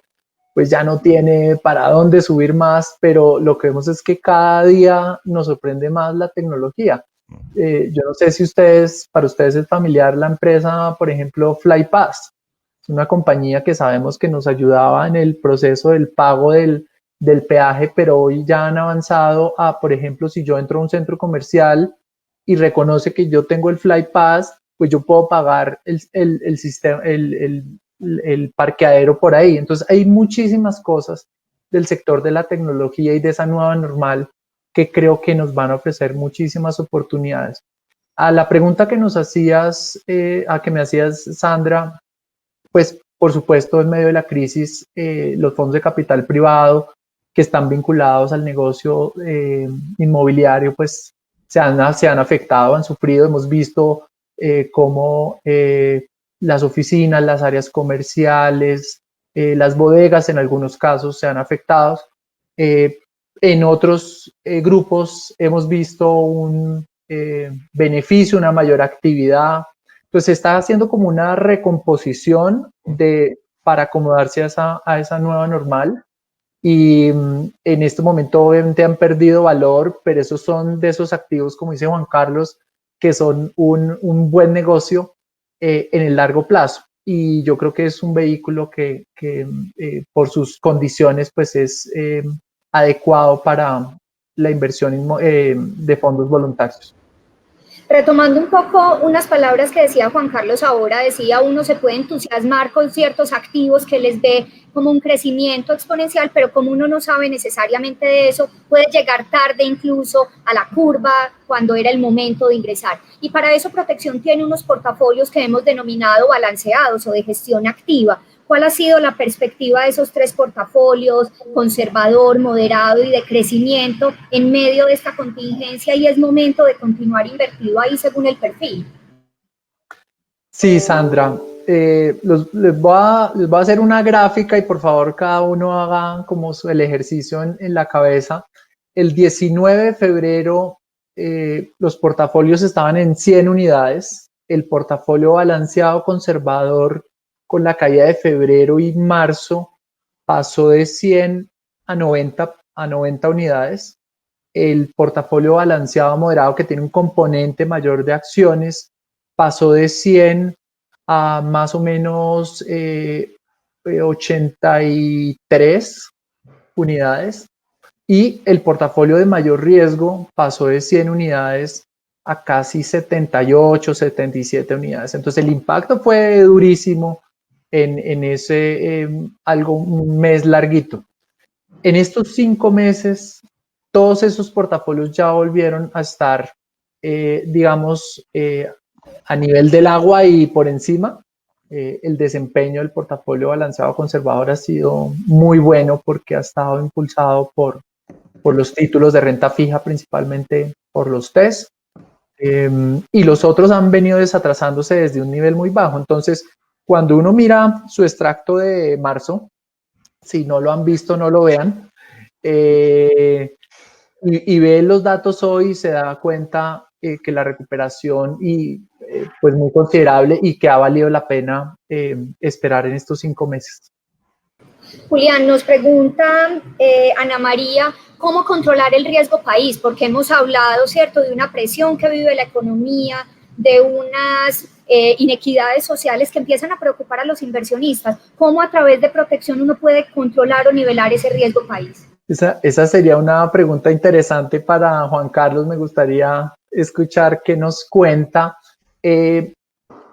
pues ya no tiene para dónde subir más, pero lo que vemos es que cada día nos sorprende más la tecnología. Yo no sé si para ustedes es familiar la empresa, por ejemplo, FlyPass. Es una compañía que sabemos que nos ayudaba en el proceso del pago del peaje, pero hoy ya han avanzado a, por ejemplo, si yo entro a un centro comercial y reconoce que yo tengo el FlyPass, pues yo puedo pagar el sistema, el parqueadero por ahí. Entonces hay muchísimas cosas del sector de la tecnología y de esa nueva normal que creo que nos van a ofrecer muchísimas oportunidades. A la pregunta que nos hacías, que me hacías, Sandra, pues por supuesto, en medio de la crisis, los fondos de capital privado que están vinculados al negocio inmobiliario, pues se han afectado, han sufrido. Hemos visto cómo las oficinas, las áreas comerciales, las bodegas en algunos casos se han afectado. En otros grupos hemos visto un beneficio, una mayor actividad. Entonces se está haciendo como una recomposición para acomodarse a esa nueva normal. Y en este momento obviamente han perdido valor, pero esos son de esos activos, como dice Juan Carlos, que son un buen negocio en el largo plazo. Y yo creo que es un vehículo que por sus condiciones pues es adecuado para la inversión de fondos voluntarios. Retomando un poco unas palabras que decía Juan Carlos ahora, decía uno se puede entusiasmar con ciertos activos que les ve como un crecimiento exponencial, pero como uno no sabe necesariamente de eso, puede llegar tarde incluso a la curva cuando era el momento de ingresar. Y para eso Protección tiene unos portafolios que hemos denominado balanceados o de gestión activa. ¿Cuál ha sido la perspectiva de esos tres portafolios, conservador, moderado y de crecimiento en medio de esta contingencia, y es momento de continuar invertido ahí según el perfil? Sí, Sandra, les voy a hacer una gráfica y por favor cada uno haga como el ejercicio en la cabeza. El 19 de febrero los portafolios estaban en 100 unidades, el portafolio balanceado conservador con la caída de febrero y marzo pasó de 100 a 90 unidades. El portafolio balanceado moderado, que tiene un componente mayor de acciones, pasó de 100 a más o menos 83 unidades. Y el portafolio de mayor riesgo pasó de 100 unidades a casi 78, 77 unidades. Entonces el impacto fue durísimo en ese un mes larguito. En estos 5 meses, todos esos portafolios ya volvieron a estar, digamos, a nivel del agua y por encima. El desempeño del portafolio balanceado conservador ha sido muy bueno porque ha estado impulsado por los títulos de renta fija, principalmente por los TES. Y los otros han venido desatrasándose desde un nivel muy bajo. Entonces, cuando uno mira su extracto de marzo, si no lo han visto, no lo vean, y ve los datos hoy, se da cuenta que la recuperación pues muy considerable y que ha valido la pena esperar en estos 5 meses. Julián, nos pregunta Ana María, ¿cómo controlar el riesgo país? Porque hemos hablado, ¿cierto?, de una presión que vive la economía, de unas inequidades sociales que empiezan a preocupar a los inversionistas. ¿Cómo a través de Protección uno puede controlar o nivelar ese riesgo país? Esa sería una pregunta interesante para Juan Carlos. Me gustaría escuchar qué nos cuenta.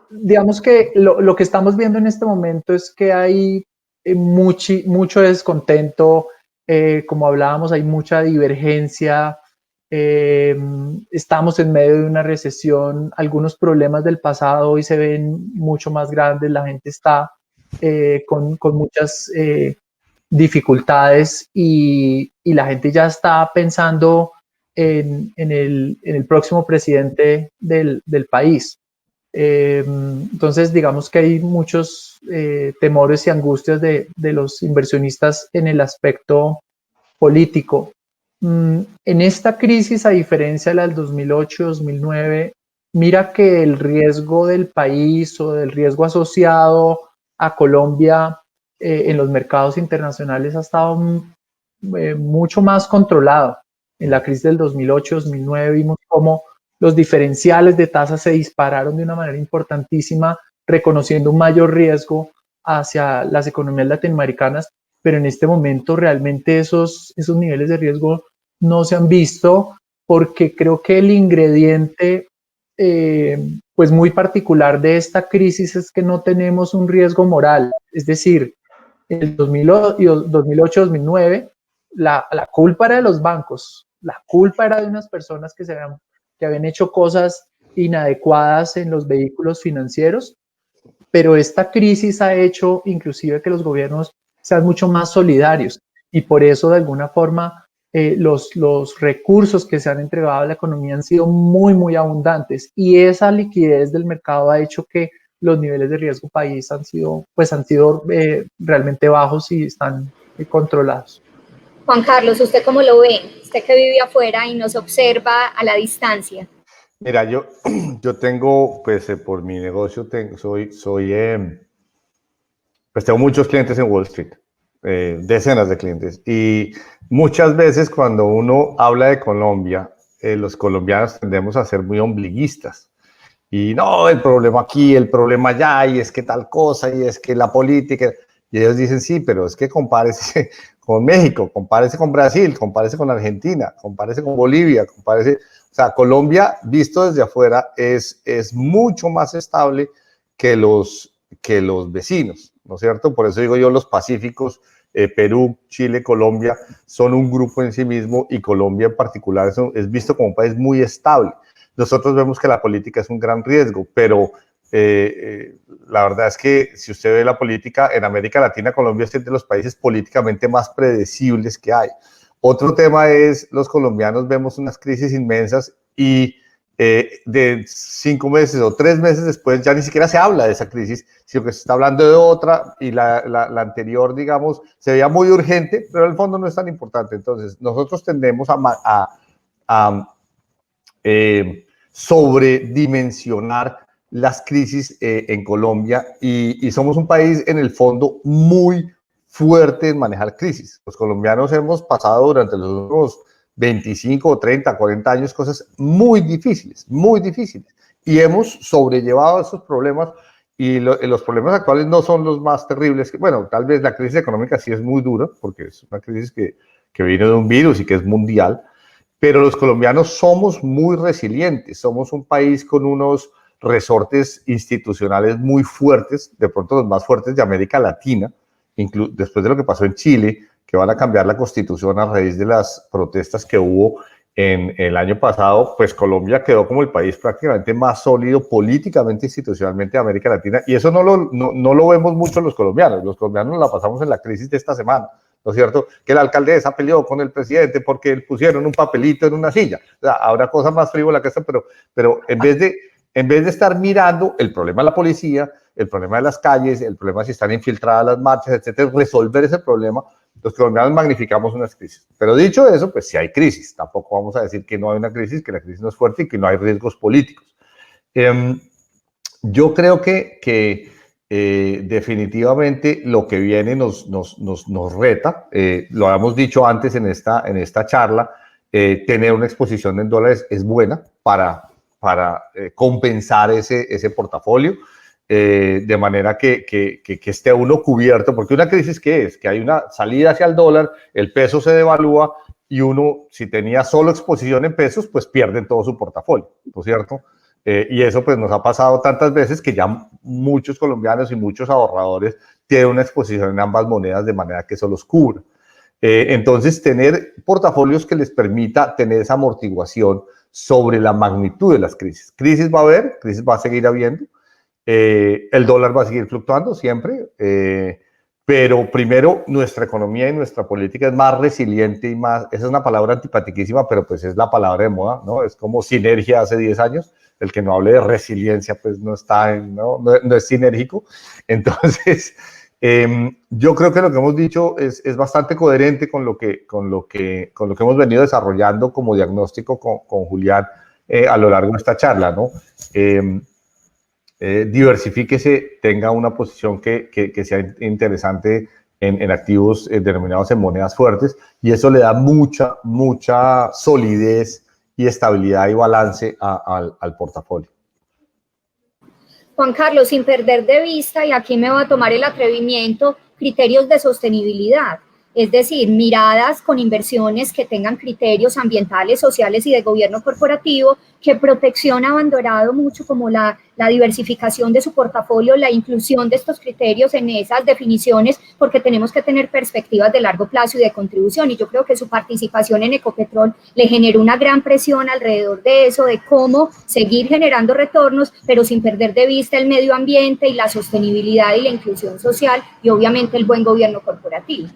Digamos que lo que estamos viendo en este momento es que hay mucho descontento, como hablábamos, hay mucha divergencia, estamos en medio de una recesión, algunos problemas del pasado hoy se ven mucho más grandes, la gente está con muchas dificultades y la gente ya está pensando en el próximo presidente del país. Entonces, digamos que hay muchos temores y angustias de los inversionistas en el aspecto político. En esta crisis, a diferencia de la del 2008-2009, mira que el riesgo del país o del riesgo asociado a Colombia en los mercados internacionales ha estado mucho más controlado. En la crisis del 2008-2009 vimos cómo los diferenciales de tasas se dispararon de una manera importantísima, reconociendo un mayor riesgo hacia las economías latinoamericanas, pero en este momento realmente esos niveles de riesgo no se han visto, porque creo que el ingrediente pues muy particular de esta crisis es que no tenemos un riesgo moral. Es decir, en el 2008-2009 la culpa era de los bancos, la culpa era de unas personas que habían hecho cosas inadecuadas en los vehículos financieros, pero esta crisis ha hecho inclusive que los gobiernos sean mucho más solidarios y por eso de alguna forma los recursos que se han entregado a la economía han sido muy, muy abundantes y esa liquidez del mercado ha hecho que los niveles de riesgo país han sido realmente bajos y están controlados. Juan Carlos, ¿usted cómo lo ve? Usted que vive afuera y nos observa a la distancia. Mira, yo tengo, pues por mi negocio, pues tengo muchos clientes en Wall Street, decenas de clientes. Y muchas veces cuando uno habla de Colombia, los colombianos tendemos a ser muy ombliguistas. Y no, el problema aquí, el problema allá, y es que tal cosa, y es que la política. Y ellos dicen, sí, pero es que compárese con México, compárese con Brasil, compárese con Argentina, compárese con Bolivia, compárese. O sea, Colombia, visto desde afuera, es mucho más estable que los vecinos, ¿no es cierto? Por eso digo yo, los pacíficos, Perú, Chile, Colombia, son un grupo en sí mismo y Colombia en particular es visto como un país muy estable. Nosotros vemos que la política es un gran riesgo, pero la verdad es que si usted ve la política en América Latina, Colombia es de los países políticamente más predecibles que hay. Otro tema es, los colombianos vemos unas crisis inmensas y de 5 meses o 3 meses después ya ni siquiera se habla de esa crisis, sino que se está hablando de otra y la anterior, digamos, se veía muy urgente, pero en el fondo no es tan importante. Entonces, nosotros tendemos a sobredimensionar las crisis en Colombia y somos un país en el fondo muy fuerte en manejar crisis. Los colombianos hemos pasado durante los últimos 25, 30, 40 años cosas muy difíciles y hemos sobrellevado esos problemas y los problemas actuales no son los más terribles. Bueno, tal vez la crisis económica sí es muy dura porque es una crisis que vino de un virus y que es mundial, pero los colombianos somos muy resilientes, somos un país con unos resortes institucionales muy fuertes, de pronto los más fuertes de América Latina, después de lo que pasó en Chile, que van a cambiar la constitución a raíz de las protestas que hubo en el año pasado, pues Colombia quedó como el país prácticamente más sólido políticamente, institucionalmente de América Latina, y eso no lo vemos mucho los colombianos la pasamos en la crisis de esta semana, ¿no es cierto? Que la alcaldesa peleó con el presidente porque pusieron un papelito en una silla. O sea, habrá cosas más frívolas que esta, pero en vez de estar mirando el problema de la policía, el problema de las calles, el problema de si están infiltradas las marchas, etcétera, resolver ese problema, los colombianos magnificamos unas crisis. Pero dicho eso, pues sí hay crisis. Tampoco vamos a decir que no hay una crisis, que la crisis no es fuerte y que no hay riesgos políticos. Yo creo que definitivamente lo que viene nos reta. Lo habíamos dicho antes en esta charla, tener una exposición en dólares es buena para compensar ese portafolio, de manera que esté uno cubierto, porque una crisis ¿qué es? Que hay una salida hacia el dólar, el peso se devalúa y uno, si tenía solo exposición en pesos, pues pierde todo su portafolio, ¿no es cierto? Y eso pues nos ha pasado tantas veces que ya muchos colombianos y muchos ahorradores tienen una exposición en ambas monedas de manera que eso los cubra. Entonces, tener portafolios que les permita tener esa amortiguación sobre la magnitud de las crisis. Crisis va a haber, crisis va a seguir habiendo, el dólar va a seguir fluctuando siempre, pero primero nuestra economía y nuestra política es más resiliente y más, esa es una palabra antipatiquísima, pero pues es la palabra de moda, ¿no? Es como sinergia hace 10 años, el que no hable de resiliencia pues no es sinérgico. Entonces, yo creo que lo que hemos dicho es bastante coherente con lo que hemos venido desarrollando como diagnóstico con Julián a lo largo de esta charla, ¿no? Diversifíquese, tenga una posición que sea interesante en activos denominados en monedas fuertes, y eso le da mucha solidez y estabilidad y balance al portafolio. Juan Carlos, sin perder de vista, y aquí me voy a tomar el atrevimiento, criterios de sostenibilidad. es decir, miradas con inversiones que tengan criterios ambientales, sociales y de gobierno corporativo, que Protección ha abandonado mucho como la diversificación de su portafolio, la inclusión de estos criterios en esas definiciones, porque tenemos que tener perspectivas de largo plazo y de contribución, y yo creo que su participación en Ecopetrol le generó una gran presión alrededor de eso, de cómo seguir generando retornos, pero sin perder de vista el medio ambiente y la sostenibilidad y la inclusión social, y obviamente el buen gobierno corporativo.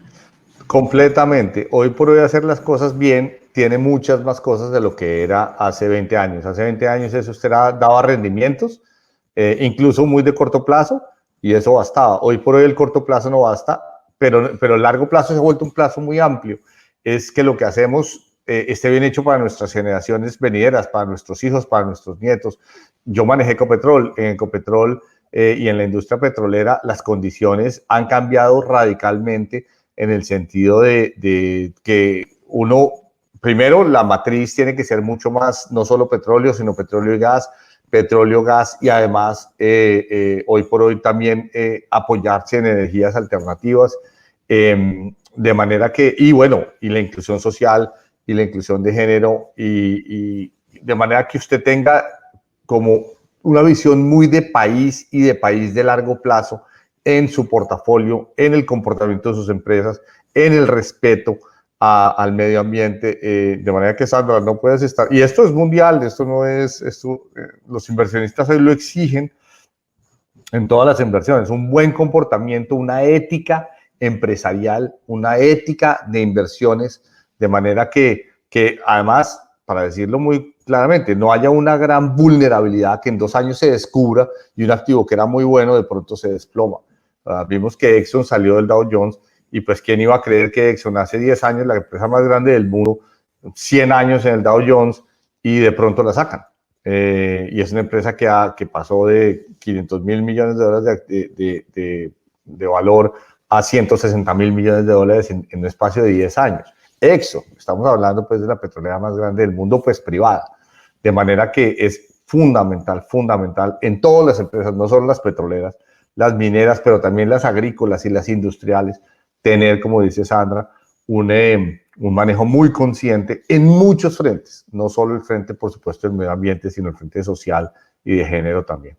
Completamente. Hoy por hoy hacer las cosas bien tiene muchas más cosas de lo que era hace 20 años. Hace 20 años eso usted daba rendimientos, incluso muy de corto plazo, y eso bastaba. Hoy por hoy el corto plazo no basta, pero el largo plazo se ha vuelto un plazo muy amplio. Es que lo que hacemos esté bien hecho para nuestras generaciones venideras, para nuestros hijos, para nuestros nietos. Yo manejé Ecopetrol. En Ecopetrol y en la industria petrolera las condiciones han cambiado radicalmente, en el sentido de que uno, primero, la matriz tiene que ser mucho más, no solo petróleo, sino petróleo, gas y además hoy por hoy también apoyarse en energías alternativas, de manera que, y bueno, y la inclusión social y la inclusión de género, y de manera que usted tenga como una visión muy de país y de país de largo plazo en su portafolio, en el comportamiento de sus empresas, en el respeto al medio ambiente, de manera que, Sandra, no puedes estar, y esto es mundial, esto no es, los inversionistas hoy lo exigen en todas las inversiones, un buen comportamiento, una ética empresarial, una ética de inversiones, de manera que además, para decirlo muy claramente, no haya una gran vulnerabilidad que en 2 años se descubra y un activo que era muy bueno de pronto se desploma. Vimos que Exxon salió del Dow Jones, y pues quién iba a creer que Exxon hace 10 años, la empresa más grande del mundo, 100 años en el Dow Jones, y de pronto la sacan. Y es una empresa que pasó de 500.000 millones de dólares de valor a 160.000 millones de dólares en un espacio de 10 años. Exxon, estamos hablando pues de la petrolera más grande del mundo, pues privada, de manera que es fundamental en todas las empresas, no solo las petroleras, las mineras, pero también las agrícolas y las industriales, tener, como dice Sandra, un manejo muy consciente en muchos frentes, no solo el frente, por supuesto, del medio ambiente, sino el frente social y de género también.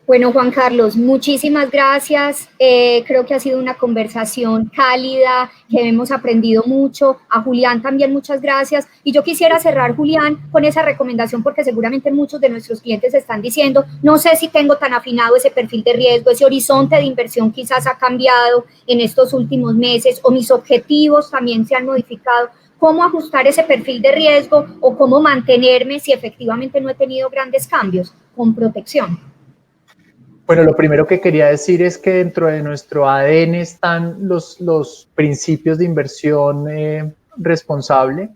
Bueno, Juan Carlos, muchísimas gracias. Creo que ha sido una conversación cálida, que hemos aprendido mucho. A Julián también muchas gracias. Y yo quisiera cerrar, Julián, con esa recomendación, porque seguramente muchos de nuestros clientes están diciendo, no sé si tengo tan afinado ese perfil de riesgo, ese horizonte de inversión quizás ha cambiado en estos últimos meses, o mis objetivos también se han modificado. ¿Cómo ajustar ese perfil de riesgo o cómo mantenerme si efectivamente no he tenido grandes cambios con Protección? Bueno, lo primero que quería decir es que dentro de nuestro ADN están los principios de inversión responsable,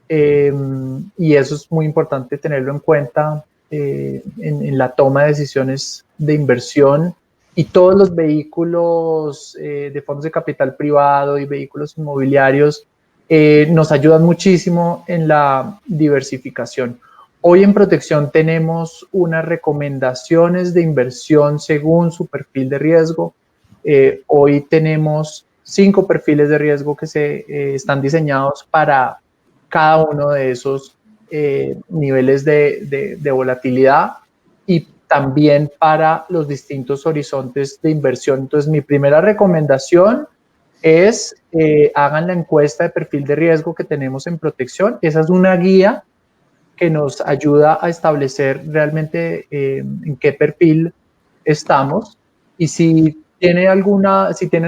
y eso es muy importante tenerlo en cuenta en la toma de decisiones de inversión, y todos los vehículos de fondos de capital privado y vehículos inmobiliarios nos ayudan muchísimo en la diversificación. Hoy en Protección tenemos unas recomendaciones de inversión según su perfil de riesgo. Hoy tenemos 5 perfiles de riesgo que están diseñados para cada uno de esos niveles de volatilidad, y también para los distintos horizontes de inversión. Entonces, mi primera recomendación es hagan la encuesta de perfil de riesgo que tenemos en Protección. Esa es una guía que nos ayuda a establecer realmente en qué perfil estamos, y si tienen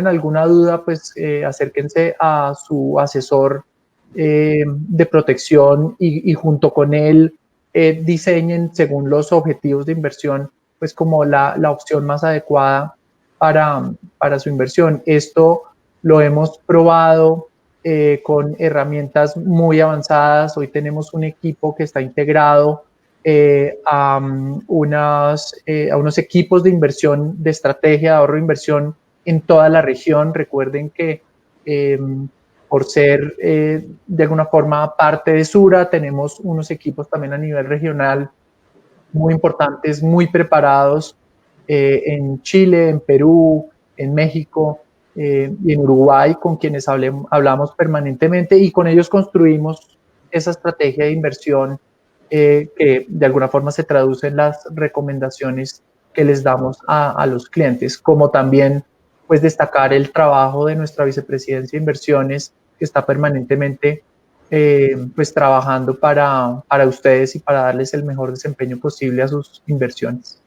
alguna duda, pues acérquense a su asesor de Protección, y junto con él diseñen según los objetivos de inversión, pues como la opción más adecuada para su inversión. Esto lo hemos probado con herramientas muy avanzadas. Hoy tenemos un equipo que está integrado a unos equipos de inversión, de estrategia de ahorro e inversión en toda la región. Recuerden que por ser de alguna forma parte de Sura, tenemos unos equipos también a nivel regional muy importantes, muy preparados en Chile, en Perú, en México, y en Uruguay, con quienes hablamos permanentemente, y con ellos construimos esa estrategia de inversión que de alguna forma se traduce en las recomendaciones que les damos a los clientes, como también pues destacar el trabajo de nuestra vicepresidencia de inversiones, que está permanentemente pues trabajando para ustedes y para darles el mejor desempeño posible a sus inversiones.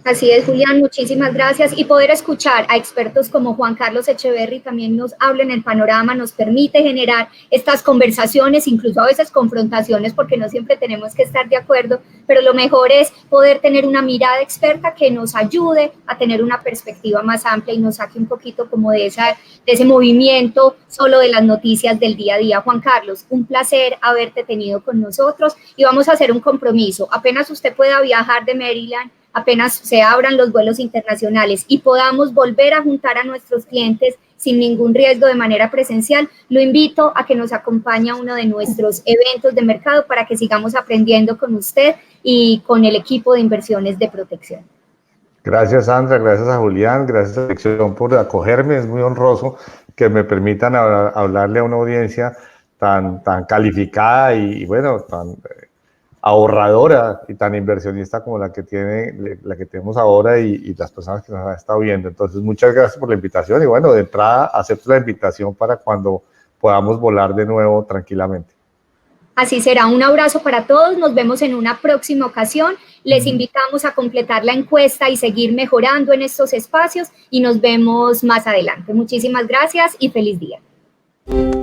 Así es, Julián, muchísimas gracias. Y poder escuchar a expertos como Juan Carlos Echeverry también nos habla en el panorama, nos permite generar estas conversaciones, incluso a veces confrontaciones, porque no siempre tenemos que estar de acuerdo, pero lo mejor es poder tener una mirada experta que nos ayude a tener una perspectiva más amplia y nos saque un poquito como de ese movimiento solo de las noticias del día a día. Juan Carlos, un placer haberte tenido con nosotros y vamos a hacer un compromiso. Apenas usted pueda viajar de Maryland, apenas se abran los vuelos internacionales y podamos volver a juntar a nuestros clientes sin ningún riesgo de manera presencial, lo invito a que nos acompañe a uno de nuestros eventos de mercado para que sigamos aprendiendo con usted y con el equipo de inversiones de Protección. Gracias, Sandra, gracias a Julián, gracias a la dirección por acogerme. Es muy honroso que me permitan hablarle a una audiencia tan calificada y bueno, tan ahorradora y tan inversionista como la que tenemos ahora y las personas que nos han estado viendo. Entonces, muchas gracias por la invitación y bueno, de entrada acepto la invitación para cuando podamos volar de nuevo tranquilamente. Así será, un abrazo para todos, nos vemos en una próxima ocasión, les invitamos a completar la encuesta y seguir mejorando en estos espacios y nos vemos más adelante. Muchísimas gracias y feliz día.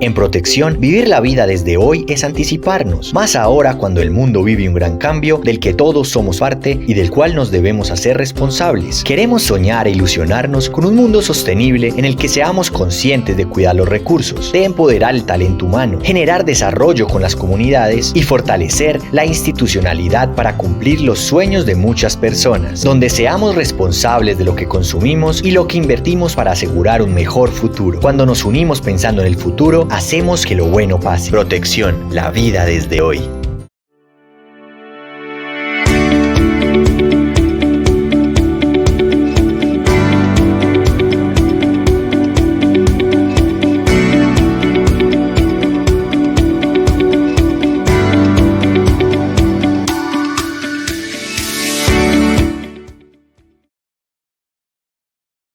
En Protección, vivir la vida desde hoy es anticiparnos, más ahora cuando el mundo vive un gran cambio del que todos somos parte y del cual nos debemos hacer responsables. Queremos soñar e ilusionarnos con un mundo sostenible en el que seamos conscientes de cuidar los recursos, de empoderar el talento humano, generar desarrollo con las comunidades y fortalecer la institucionalidad para cumplir los sueños de muchas personas, donde seamos responsables de lo que consumimos y lo que invertimos para asegurar un mejor futuro. Cuando nos unimos pensando en el futuro, hacemos que lo bueno pase. Protección, la vida desde hoy.